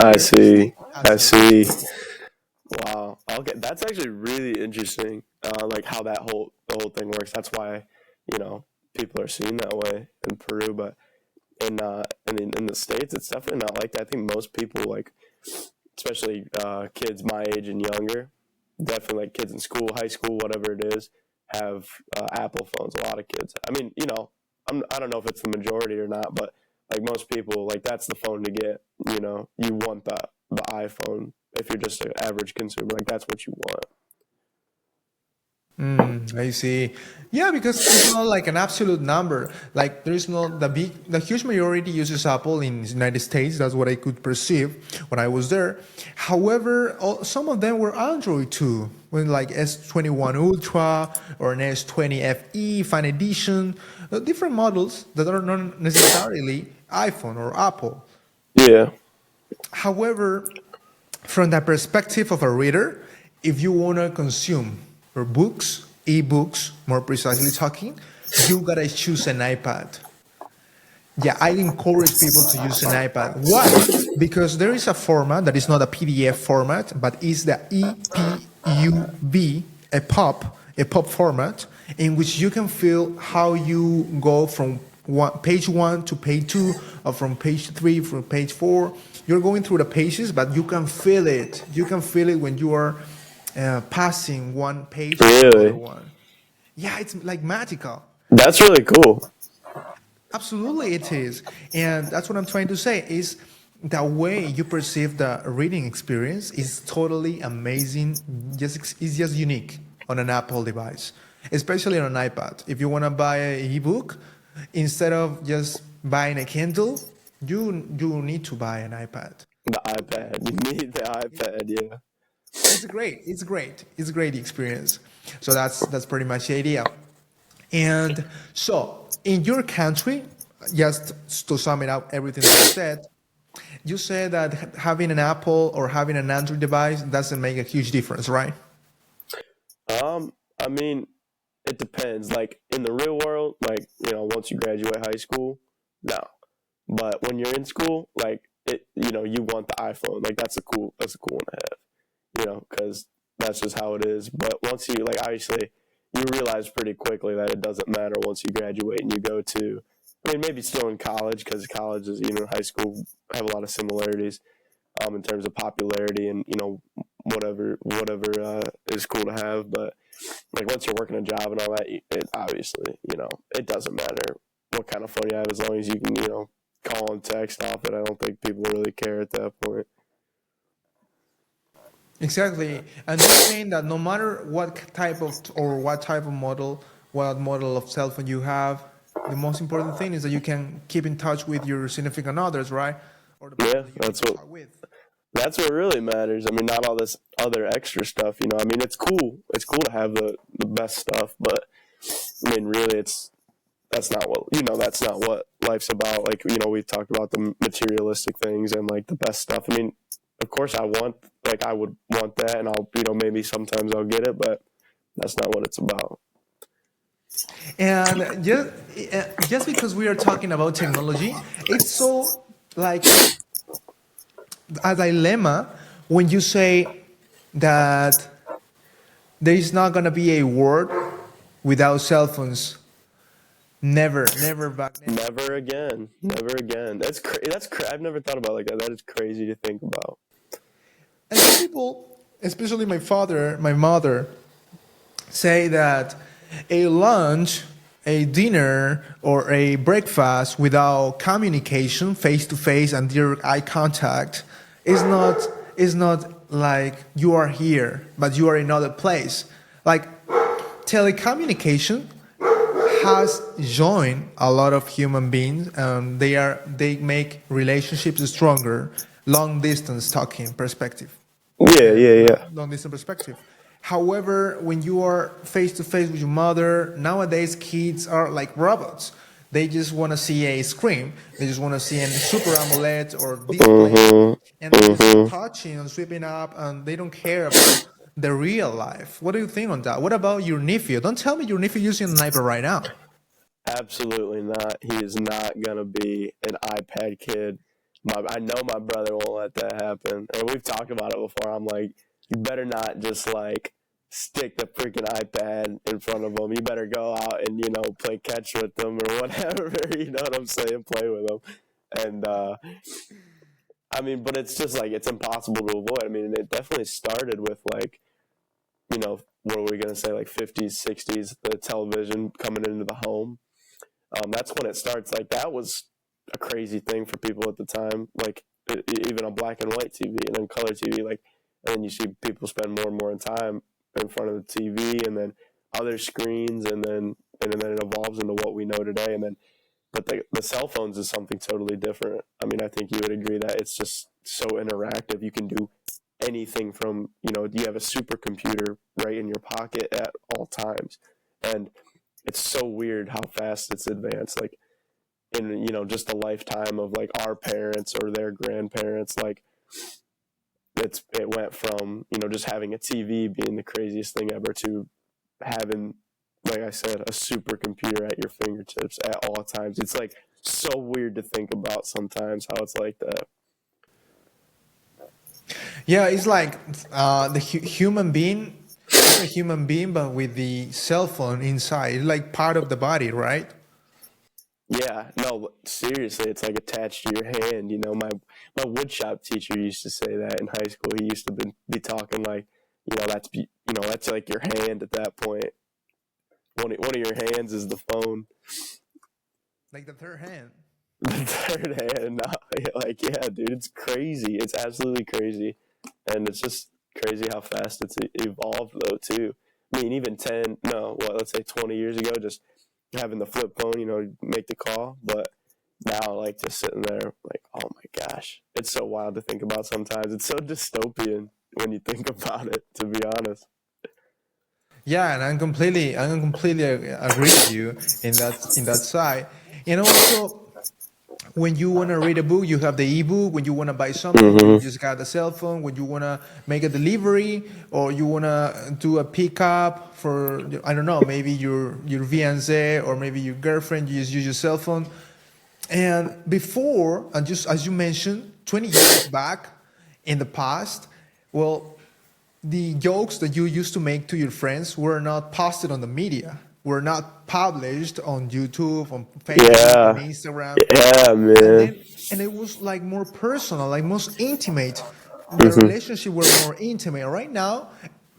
I here see. as I a see. Wow. Okay, that's actually really interesting. Like how the whole thing works. That's why, you know, people are seen that way in Peru, but in the States, it's definitely not like that. I think most people, like, especially kids my age and younger, definitely like kids in school, high school, whatever it is, have Apple phones. A lot of kids. I mean, you know, I don't know if it's the majority or not, but like most people, like that's the phone to get. You know, you want the iPhone if you're just an average consumer. Like that's what you want. I see. Yeah, because it's not like an absolute number. Like there is not the huge majority uses Apple in the United States. That's what I could perceive when I was there. However, some of them were Android too, when like S21 Ultra or an S20 FE Fan Edition, different models that are not necessarily iPhone or Apple. Yeah. However, from the perspective of a reader, if you want to consume your books, ebooks, more precisely talking, you gotta choose an iPad. Yeah, I encourage people to use an iPad. Why? Because there is a format that is not a PDF format, but is the EPUB, a pop format, in which you can feel how you go from page one to page two, or from page three, from page four. You're going through the pages, but you can feel it. You can feel it when you are passing one page to another Really. one. Yeah, it's like magical. That's really cool. Absolutely, it is, and that's what I'm trying to say. Is the way you perceive the reading experience is totally amazing. It's just unique on an Apple device, especially on an iPad. If you want to buy an ebook, instead of just buying a Kindle, you need to buy an iPad. The iPad. You need the iPad. Yeah. It's great. It's great. It's a great experience. So that's pretty much the idea. And so, in your country, just to sum it up, everything that you said that having an Apple or having an Android device doesn't make a huge difference, right? I mean, it depends. Like in the real world, like you know, once you graduate high school, no. But when you're in school, like it, you know, you want the iPhone. Like that's a cool one to have. You know, because that's just how it is. But once you like, obviously, you realize pretty quickly that it doesn't matter once you graduate and you go to. I mean, maybe still in college because colleges, you know, high school have a lot of similarities in terms of popularity and you know whatever is cool to have. But like once you're working a job and all that, it obviously you know it doesn't matter what kind of phone you have as long as you can you know call and text off it. I don't think people really care at that point. Exactly. And you're saying that no matter what type of model, what model of cell phone you have, the most important thing is that you can keep in touch with your significant others, right? Or the people Yeah, that you need to talk with. That's what really matters. I mean, not all this other extra stuff, you know. I mean, it's cool. It's cool to have the best stuff, but I mean, really, that's not what, you know, that's not what life's about. Like, you know, we've talked about the materialistic things and like the best stuff. I mean, of course I would want that, and I'll, you know, maybe sometimes I'll get it, but that's not what it's about. And just because we are talking about technology, it's so like a dilemma when you say that there is not going to be a world without cell phones. Never back then. Never again. Never again. I've never thought about it like that. That is crazy to think about. And some people, especially my father, my mother, say that a lunch, a dinner, or a breakfast without communication, face to face and direct eye contact, is not like you are here, but you are in another place. Like telecommunication has joined a lot of human beings, and they make relationships stronger. Long distance talking perspective. Yeah. Long distance perspective. However, when you are face to face with your mother, nowadays kids are like robots. They just want to see a screen. They just want to see a super AMOLED or display, and they're just touching and sweeping up, and they don't care about the real life. What do you think on that? What about your nephew? Don't tell me your nephew using an iPad right now. Absolutely not. He is not gonna be an iPad kid. I know my brother won't let that happen. And we've talked about it before. I'm like, you better not just like stick the freaking iPad in front of them. You better go out and, you know, play catch with them or whatever. You know what I'm saying? Play with them. And I mean, but it's just like, it's impossible to avoid. I mean, it definitely started with like, you know, what are we gonna say, like 50s, 60s, the television coming into the home. That's when it starts. Like, that was a crazy thing for people at the time, like even on black and white TV and then color TV, like, and then you see people spend more and more time in front of the TV and then other screens, and then it evolves into what we know today. And then, but the cell phones is something totally different. I mean, I think you would agree that it's just so interactive. You can do anything from, you know, you have a supercomputer right in your pocket at all times, and it's so weird how fast it's advanced. Like, in, you know, just a lifetime of like our parents or their grandparents, like it went from, you know, just having a TV being the craziest thing ever to having, like I said, a supercomputer at your fingertips at all times. It's like so weird to think about sometimes how it's like that. Yeah, it's like the human being, it's a human being, but with the cell phone inside. It's like part of the body, right? Yeah, no, seriously, it's like attached to your hand. You know, my woodshop teacher used to say that in high school. He used to be talking like, you know, that's like your hand at that point. One of your hands is the phone. Like the third hand. The third hand, like, yeah, dude, it's crazy. It's absolutely crazy, and it's just crazy how fast it's evolved, though, too. I mean, even let's say 20 years ago, just having the flip phone, you know, make the call, but now, like, just sitting there, like, oh my gosh, it's so wild to think about sometimes. It's so dystopian when you think about it, to be honest. Yeah, and I'm completely agree with you in that side. And also, when you want to read a book, you have the ebook. When you want to buy something, you just got the cell phone. When you want to make a delivery or you want to do a pickup for, I don't know, maybe your fiancé or maybe your girlfriend, you just use your cell phone. And before, and just as you mentioned, 20 years back in the past, well, the jokes that you used to make to your friends were not posted on the media, were not published on YouTube, on Facebook, on Yeah, Instagram. yeah, And man. then, and it was like more personal, like most intimate. The relationship were more intimate. Right now,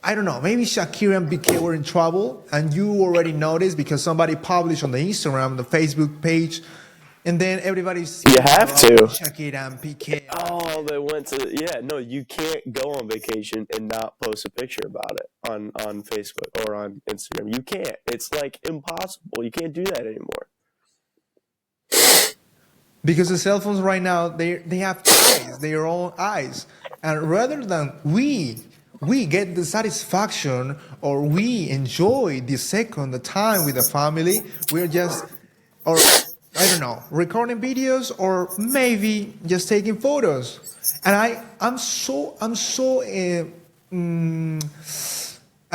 I don't know, maybe Shakira and BK were in trouble, and you already noticed because somebody published on the Instagram, the Facebook page, and then everybody's You speaking have about to. Shakira and BK. Oh, they went to, yeah, no, you can't go on vacation and not post a picture about it on Facebook or on Instagram. You can't. It's like impossible. You can't do that anymore. Because the cell phones right now, they have eyes, their own eyes. And rather than we get the satisfaction or we enjoy the second, the time with the family, we're just, or I don't know, recording videos or maybe just taking photos. And I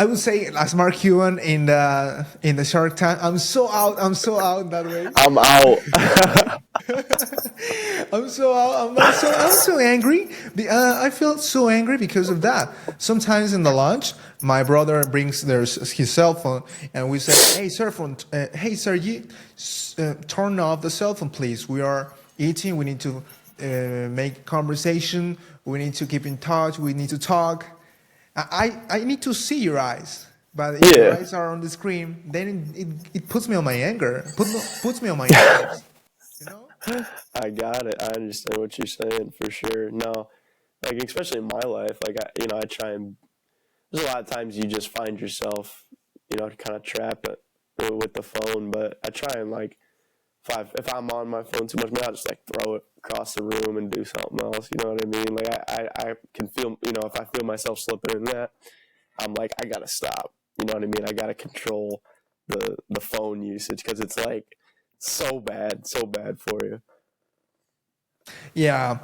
would say, as Mark Cuban in the Shark Tank, I'm so out that way. I'm out. I'm so angry. I feel so angry because of that. Sometimes in the lunch, my brother brings his cell phone, and we say, "Hey, sir, you turn off the cell phone, please. We are eating. We need to make conversation. We need to keep in touch. We need to talk. I need to see your eyes." But if your Yeah. eyes are on the screen, then it puts me on my anger. Puts me on my nerves. You know? I got it. I understand what you're saying for sure. No, like especially in my life, like I try and there's a lot of times you just find yourself, kind of trapped with the phone. But I try and like if I'm on my phone too much, maybe I'll just like throw it across the room and do something else. You know what I mean? Like I can feel, if I feel myself slipping in that, I'm like I gotta stop. You know what I mean? I gotta control the phone usage because it's like so bad for you. Yeah.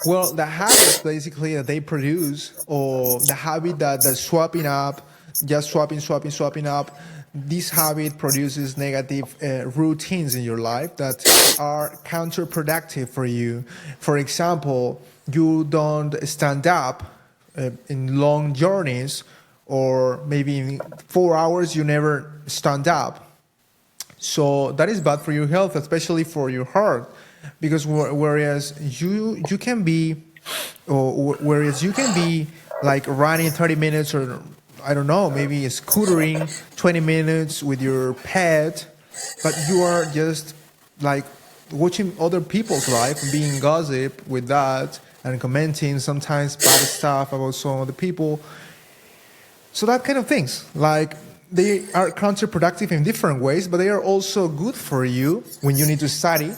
Well, the habits basically that they produce, or the habit that swapping up, just swapping up, this habit produces negative routines in your life that are counterproductive for you. For example, you don't stand up in long journeys, or maybe in 4 hours you never stand up. So that is bad for your health, especially for your heart, because whereas you can be, or whereas you can be like running 30 minutes, or I don't know, maybe scootering 20 minutes with your pet, but you are just like watching other people's life and being gossip with that and commenting sometimes bad stuff about some other people. So that kind of things, like they are counterproductive in different ways, but they are also good for you when you need to study,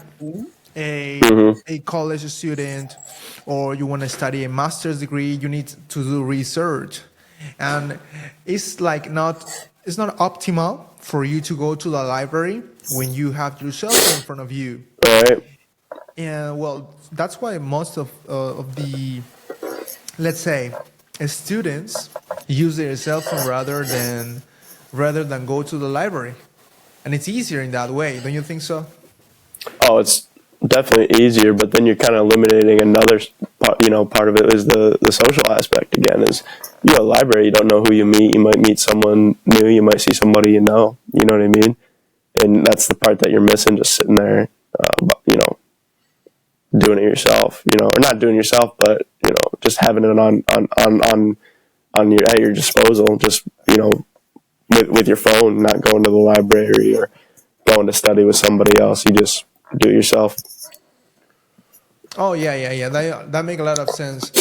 a a college student, or you want to study a master's degree. You need to do research, and it's not optimal for you to go to the library when you have your cell phone in front of you. Right? And well, that's why most of the, let's say, students use their cell phone rather than go to the library, and it's easier in that way, don't you think so? Oh, it's definitely easier, but then you're kind of eliminating another part. Part of it is the social aspect again. Is you go to the library, you don't know who you meet. You might meet someone new. You might see somebody you know. You know what I mean? And that's the part that you're missing. Just sitting there, doing it yourself. Or not doing it yourself, but just having it on your at your disposal. Just with your phone, not going to the library or going to study with somebody else. You just do it yourself. Oh yeah. That make a lot of sense.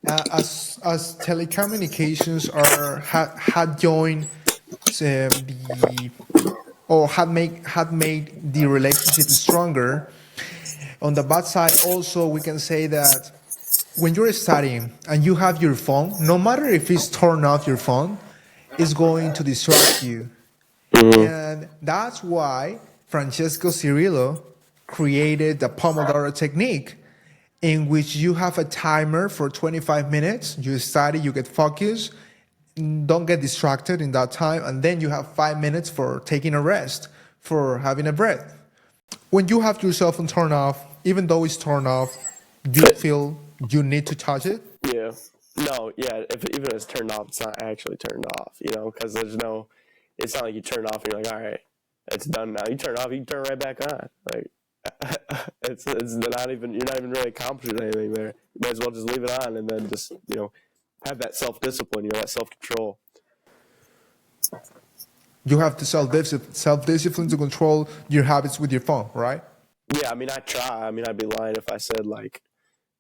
As telecommunications had joined the, or had made the relationship stronger. On the bad side, also we can say that when you're studying and you have your phone, no matter if it's turned off, your phone is going to distract you. And that's why Francesco Cirillo created the Pomodoro technique, in which you have a timer for 25 minutes. You study, you get focused, don't get distracted in that time, and then you have 5 minutes for taking a rest, for having a breath. When you have your cell phone turned off, even though it's turned off, you feel you need to touch it. Yeah. No, yeah. Even if it's turned off, it's not actually turned off, because it's not like you turn it off and you're like, all right, it's done now. You turn it off, you can turn it right back on. Like, it's not even, you're not even really accomplishing anything there. You might as well just leave it on and then just, have that self-discipline, that self-control. You have to self-discipline to control your habits with your phone, right? Yeah, I mean, I try. I mean, I'd be lying if I said, like,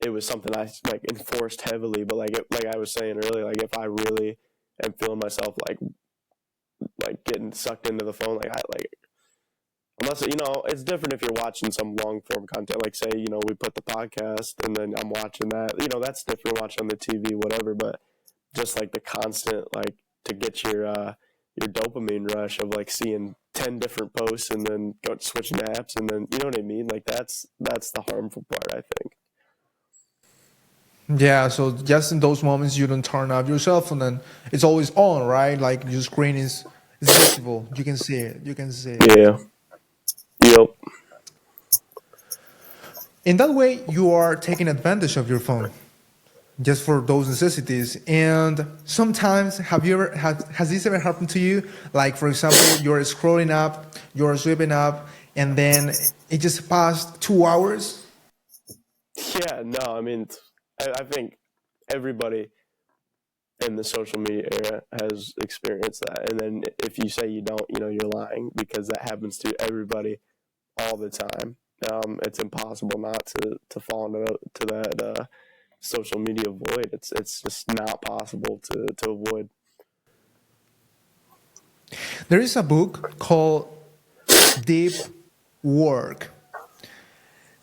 it was something I, like, enforced heavily. But, like I was saying earlier, like, if I really am feeling myself, like getting sucked into the phone, like Unless, it's different if you're watching some long form content, like say, we put the podcast and then I'm watching that. That's different watching on the TV, whatever. But just like the constant, like to get your dopamine rush of like seeing 10 different posts and then go switching apps and then, you know what I mean? Like that's the harmful part, I think. Yeah, so just in those moments you don't turn off your cell phone and it's always on, right? Like your screen is visible. You can see it. You can see it. Yeah. Yep. In that way, you are taking advantage of your phone just for those necessities. And sometimes, has this ever happened to you? Like, for example, you're scrolling up, you're sweeping up, and then it just passed 2 hours. Yeah, no, I mean, I think everybody in the social media era has experienced that. And then if you say you don't, you're lying, because that happens to everybody all the time. It's impossible not to fall into that social media void. It's just not possible to avoid. There is a book called Deep Work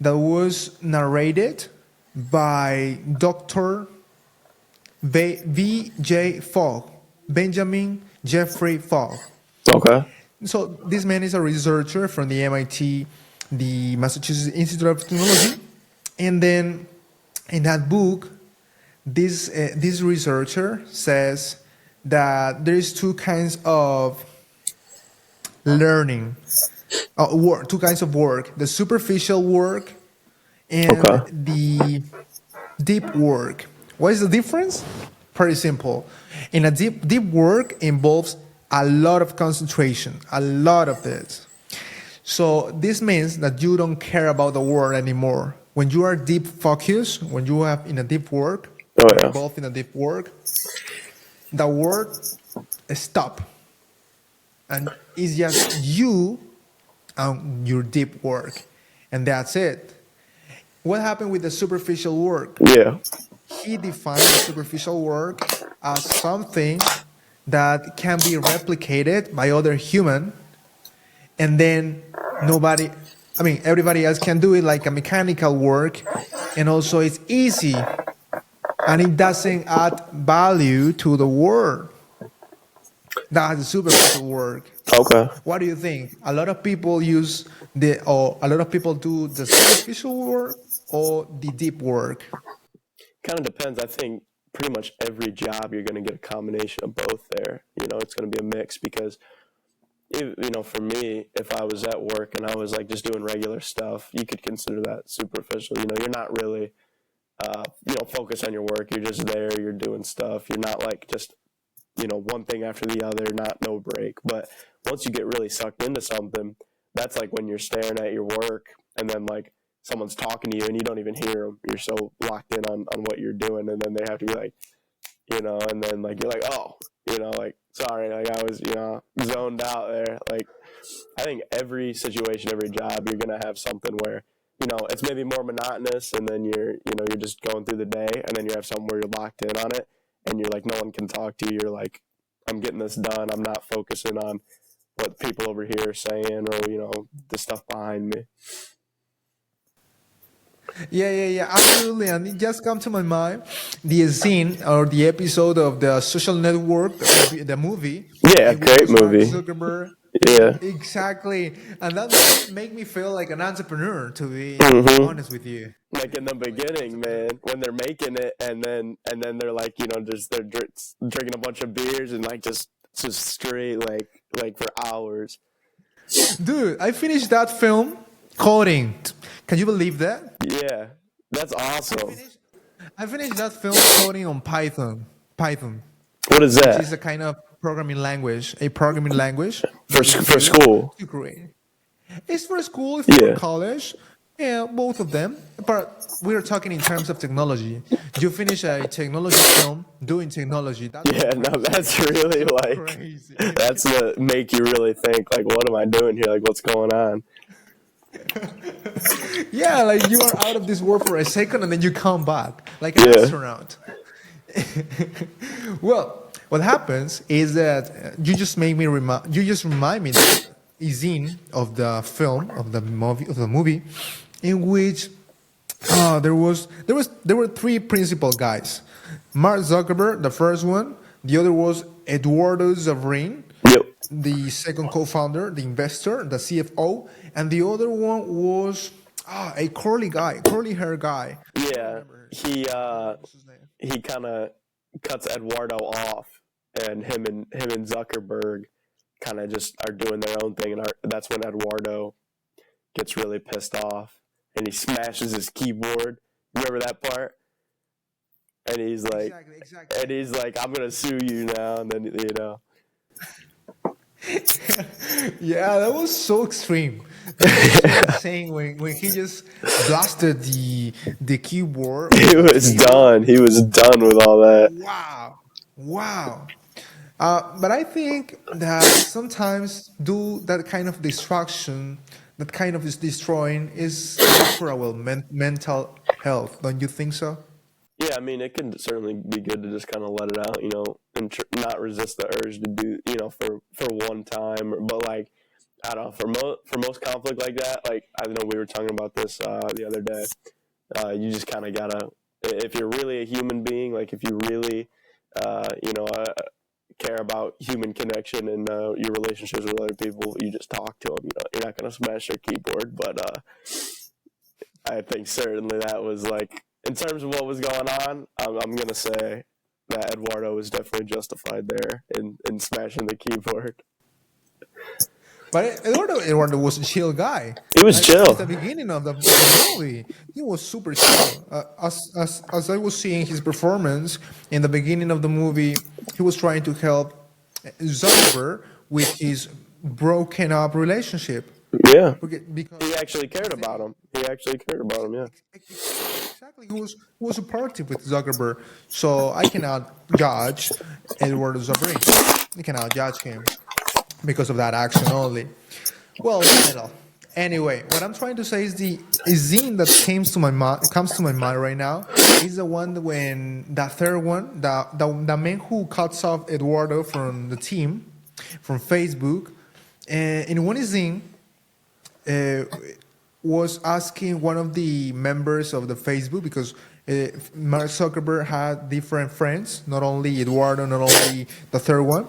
that was narrated by Dr. V.J. Fogg, Benjamin Jeffrey Fogg. Okay. So this man is a researcher from the MIT, the Massachusetts Institute of Technology, and then in that book, this researcher says that there is two kinds of learning, work, two kinds of work: the superficial work and Okay. the deep work. What is the difference? Pretty simple. In a deep work involves a lot of concentration, a lot of this. So this means that you don't care about the world anymore. When you are deep focused, when you have in a deep work, Oh yeah. involved in a deep work, the world stop, and it's just you and your deep work, and that's it. What happened with the superficial work? Yeah. He defined the superficial work as something that can be replicated by other human, and then everybody else can do it, like a mechanical work, and also it's easy and it doesn't add value to the world. That's superficial work. Okay. What do you think? A lot of people a lot of people do the superficial work or the deep work. Kind of depends. I think pretty much every job you're going to get a combination of both there. It's going to be a mix because, for me, if I was at work and I was like just doing regular stuff, you could consider that superficial. You're not really, focused on your work. You're just there. You're doing stuff. You're not like just, one thing after the other, no break. But once you get really sucked into something, that's like when you're staring at your work and then like someone's talking to you and you don't even hear them. You're so locked in on what you're doing, and then they have to be like, and then like you're like, oh, like sorry, like I was, zoned out there. Like I think every situation, every job, you're gonna have something where it's maybe more monotonous, and then you're just going through the day, and then you have something where you're locked in on it, and you're like no one can talk to you. You're like, I'm getting this done. I'm not focusing on what people over here are saying or the stuff behind me. Yeah, absolutely. And it just come to my mind the scene or the episode of the Social Network, the movie. Yeah, in which great Mark movie. Zuckerberg. Yeah. Exactly, and that make me feel like an entrepreneur. To be honest with you. Like in the beginning, man, when they're making it, and then they're like, just they're drinking a bunch of beers and like just straight like for hours. Dude, I finished that film coding. Can you believe that? Yeah, that's awesome. I finished that film coding on Python. Python, What is which that? is a kind of programming language. A programming language For school? to create. It's for school, it's for Yeah. college. Yeah, both of them. But we're talking in terms of technology. You finish a technology film doing technology. Yeah, no, that's really like crazy. that's what make you really think like, what am I doing here? Like, what's going on? Yeah, like you are out of this world for a second and then you come back like an Yeah. astronaut. Well, what happens is that you just remind me that scene of the film of the movie, in which there were three principal guys. Mark Zuckerberg, the first one. The other was Eduardo Zavrin, Yep. the second co-founder, the investor, the CFO, and the other one was a curly hair guy. I don't Yeah. remember what's his name. He kind of cuts Eduardo off, and him and Zuckerberg kind of just are doing their own thing, and that's when Eduardo gets really pissed off, and he smashes his keyboard. Remember that part? And he's like, Exactly. I'm gonna sue you now, and then Yeah, that was so extreme. That was so insane when he just blasted the keyboard. he was done. He was done with all that. Wow. But I think that sometimes do that kind of destruction, that kind of is destroying, is good for our mental health. Don't you think so? Yeah, I mean, it can certainly be good to just kind of let it out, and not resist the urge to do, for one time. But like, I don't know, for most conflict like that, like I know we were talking about this the other day. You just kind of gotta, if you're really a human being, like if you really, care about human connection and your relationships with other people, you just talk to them. You're not gonna smash their keyboard, but I think certainly that was like, in terms of what was going on, I'm going to say that Eduardo was definitely justified there in smashing the keyboard. But Eduardo was a chill guy. He was Since chill. the beginning of the movie, he was super chill. As I was seeing his performance in the beginning of the movie, he was trying to help Zuckerberg with his broken up relationship. Yeah. Because He actually cared about him. Yeah. exactly, he was supportive with Zuckerberg, so I cannot judge Eduardo Zabrin. I cannot judge him because of that action only. Well, little. Anyway, what I'm trying to say is the scene that comes to my mind right now is the one when the third one, the man who cuts off Eduardo from the team, from Facebook, in one scene. Was asking one of the members of the Facebook, because Mark Zuckerberg had different friends, not only Eduardo, not only the third one.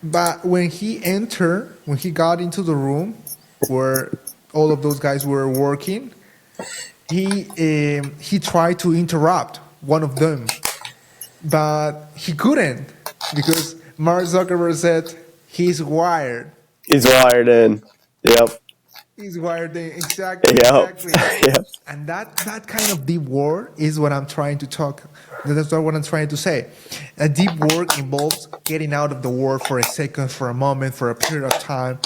But when he got into the room where all of those guys were working, he tried to interrupt one of them, but he couldn't because Mark Zuckerberg said he's wired. He's wired in. Yep. He's wired in. Exactly. Yep. Exactly. Yep. And that kind of deep work is what I'm trying to talk. That's what I'm trying to say. A deep work involves getting out of the work for a second, for a moment, for a period of time,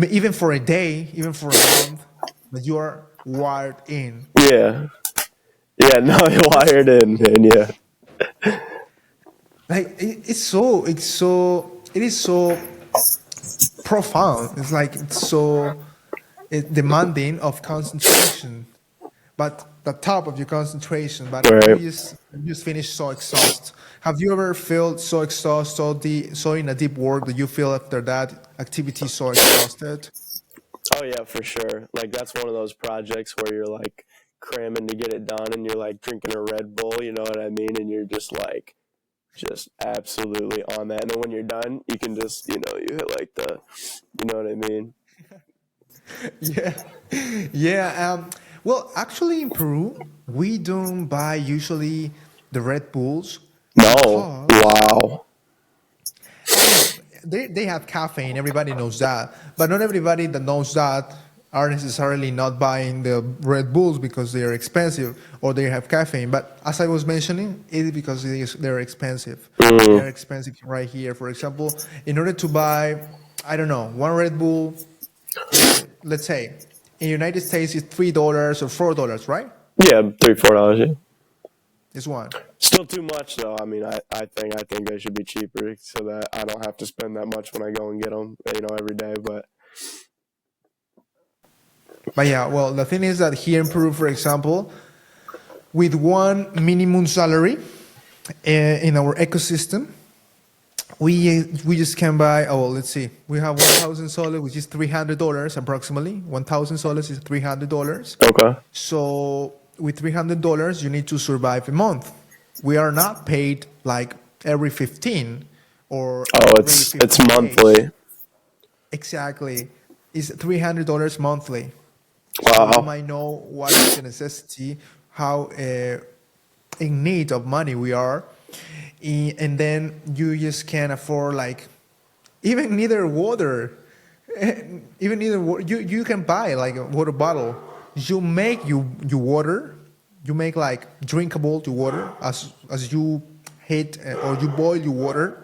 even for a day, even for a month. But you are wired in. Yeah. Yeah. No, he wired in, man. Yeah. Like it is so profound. It's like it's so demanding of concentration, but the top of your concentration. But Right. you just finish so exhausted. Have you ever felt so exhausted, so in a deep work that you feel after that activity so exhausted? Oh yeah, for sure. Like that's one of those projects where you're like cramming to get it done, and you're like drinking a Red Bull. You know what I mean? And you're just absolutely on that. And then when you're done, you can just you hit like you know what I mean? Yeah, yeah. Well, actually, in Peru, we don't buy usually the Red Bulls No. because Wow. I know they have caffeine. Everybody knows that, but not everybody that knows that are necessarily not buying the Red Bulls because they are expensive or they have caffeine. But as I was mentioning, it is because they're expensive. They're expensive right here. For example, in order to buy, I don't know, one Red Bull, let's say in United States it's $3 or $4, right? Yeah, $3-4. Yeah. It's one. Still too much though. I mean, I think they should be cheaper so that I don't have to spend that much when I go and get them, every day. But yeah, well, the thing is that here in Peru, for example, with one minimum salary in our ecosystem, we just can buy. Oh, well, let's see. We have 1,000 soles, which is $300 approximately. 1,000 soles is $300. Okay. So with $300, you need to survive a month. We are not paid like every 15 or Oh, every it's 15 days. monthly. Exactly. It's $300 monthly. So you Wow. might know what is the necessity, how in need of money we are. And then you just can't afford like even neither water. Even neither you can buy like a water bottle. You make you water, you make like drinkable to water as you heat or you boil your water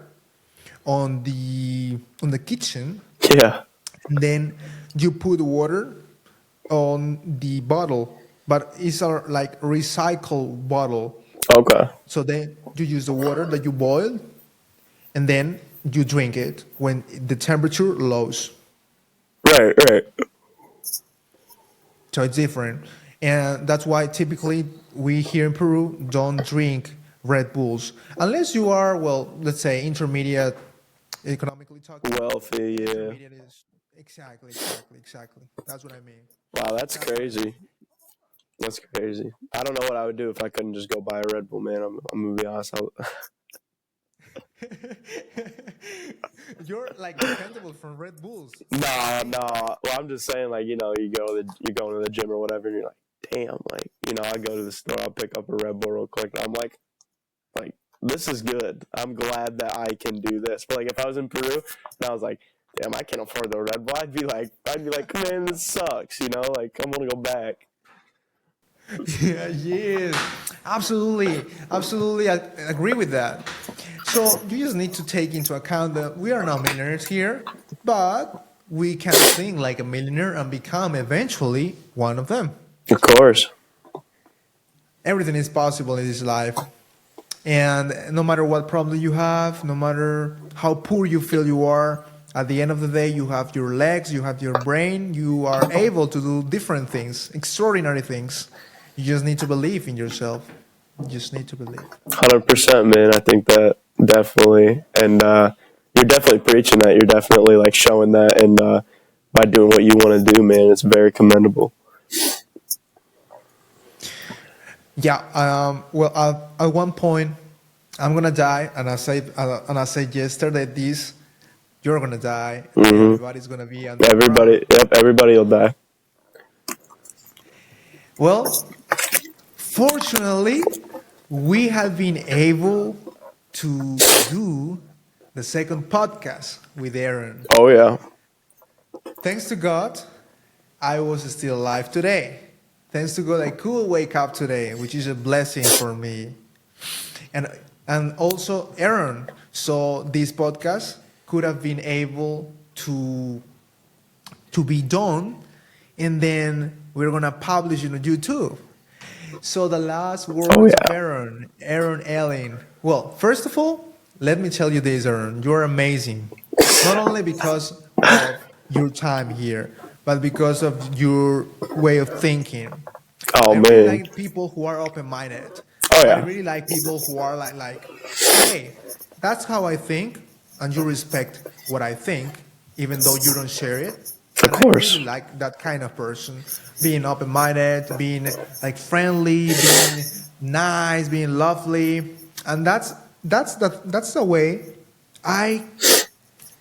on the kitchen, Yeah. and then you put water on the bottle, but it's a like recycled bottle. Okay. So then you use the water that you boiled, and then you drink it when the temperature lows. Right. Right. So it's different, and that's why typically we here in Peru don't drink Red Bulls unless you are, well, let's say intermediate, economically talking. Wealthy. Yeah. Intermediate is exactly. That's what I mean. Wow. That's That's what I crazy. mean. That's crazy. I don't know what I would do if I couldn't just go buy a Red Bull, man. I'm gonna be honest. You're like dependable from Red Bulls. Nah, Okay. nah. Well, I'm just saying, like, you go to the gym or whatever, and you're like, damn, like, I go to the store, I'll pick up a Red Bull real quick, and I'm like, this is good. I'm glad that I can do this. But like, if I was in Peru and I was like, damn, I can't afford the Red Bull, I'd be like, man, this sucks, like, I'm gonna go back. Yeah, yes, absolutely. I agree with that. So you just need to take into account that we are not millionaires here, but we can think like a millionaire and become eventually one of them. Of course. Everything is possible in this life. And no matter what problem you have, no matter how poor you feel you are, at the end of the day, you have your legs, you have your brain, you are able to do different things, extraordinary things. You just need to believe in yourself. You just need to believe. 100%, man. I think that definitely, and you're definitely preaching that. You're definitely like showing that, and by doing what you want to do, man, it's very commendable. Yeah. Well, at one point, I'm gonna die, and I said yesterday this. You're gonna die, and Hmm. everybody's gonna be on the ground. Yep, everybody will die. Well, fortunately, we have been able to do the second podcast with Aaron. Oh yeah, Thanks to God, I was still alive today. Thanks to God, I could wake up today, which is a blessing for me. And and also Aaron. So this podcast could have been able to be done, and then we're gonna publish it on YouTube. So the last oh words of yeah. Aaron Ellen. Well, first of all, let me tell you this, Aaron. You're amazing. Not only because of your time here, but because of your way of thinking. Oh I really man. like people who are open-minded. Oh I yeah. really like people who are hey, that's how I think, and you respect what I think, even though you don't share it. Of And I really course. like that kind of person, being open-minded, being like friendly, being nice, being lovely, and that's the way I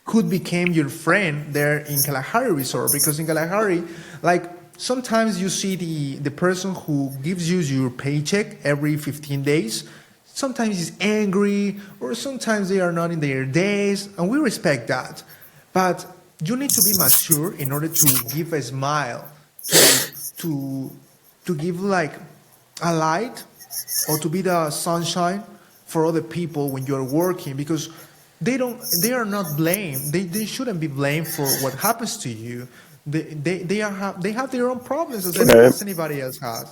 could become your friend there in Kalahari Resort, because in Kalahari, like sometimes you see the person who gives you your paycheck every 15 days. Sometimes he's angry, or sometimes they are not in their days, and we respect that. But you need to be mature in order to give a smile, to to to give like a light, or to be the sunshine for other people when you're working, because they are not blamed, they shouldn't be blamed for what happens to you. They have their own problems Right. as anybody else has.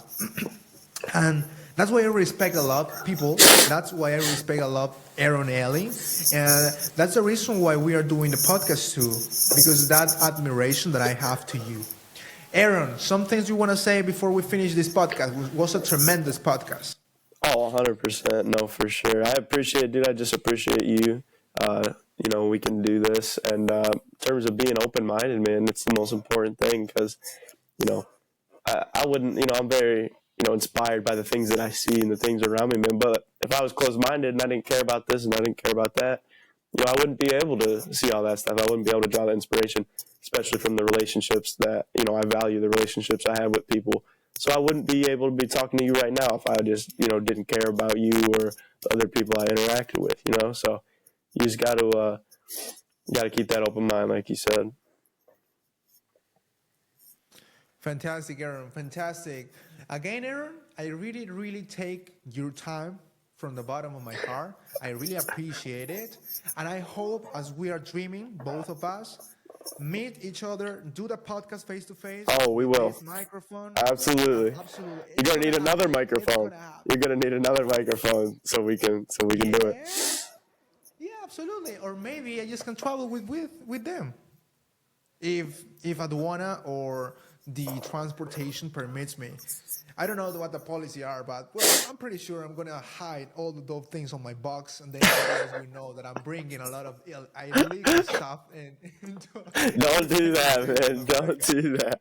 And that's why I respect a lot people. That's why I respect a lot Aaron Ellie, and that's the reason why we are doing the podcast too, because that admiration that I have to you. Aaron, some things you want to say before we finish this podcast? It was a tremendous podcast. Oh, 100%. No, for sure. I appreciate it, dude. I just appreciate you. we can do this. And in terms of being open-minded, man, it's the most important thing because, I wouldn't, I'm very, inspired by the things that I see and the things around me, man. But if I was closed-minded and I didn't care about this and I didn't care about that, I wouldn't be able to see all that stuff. I wouldn't be able to draw the inspiration, especially from the relationships that, I value the relationships I have with people. So I wouldn't be able to be talking to you right now if I just, didn't care about you or the other people I interacted with, So you just got to keep that open mind, like you said. Fantastic, Aaron. Fantastic. Again, Aaron, I really, really take your time from the bottom of my heart. I really appreciate it. And I hope as we are dreaming, both of us, meet each other, do the podcast face to face. Oh, we will. This microphone. Absolutely. Absolutely. You're gonna need another microphone. You're gonna need another microphone so we can do it. Yeah, absolutely. Or maybe I just can travel with them. If aduana or the transportation permits me. I don't know what the policy are, but I'm pretty sure I'm gonna hide all of those things on my box, and then we know that I'm bringing a lot of illegal stuff. Don't do that, man. Don't do that.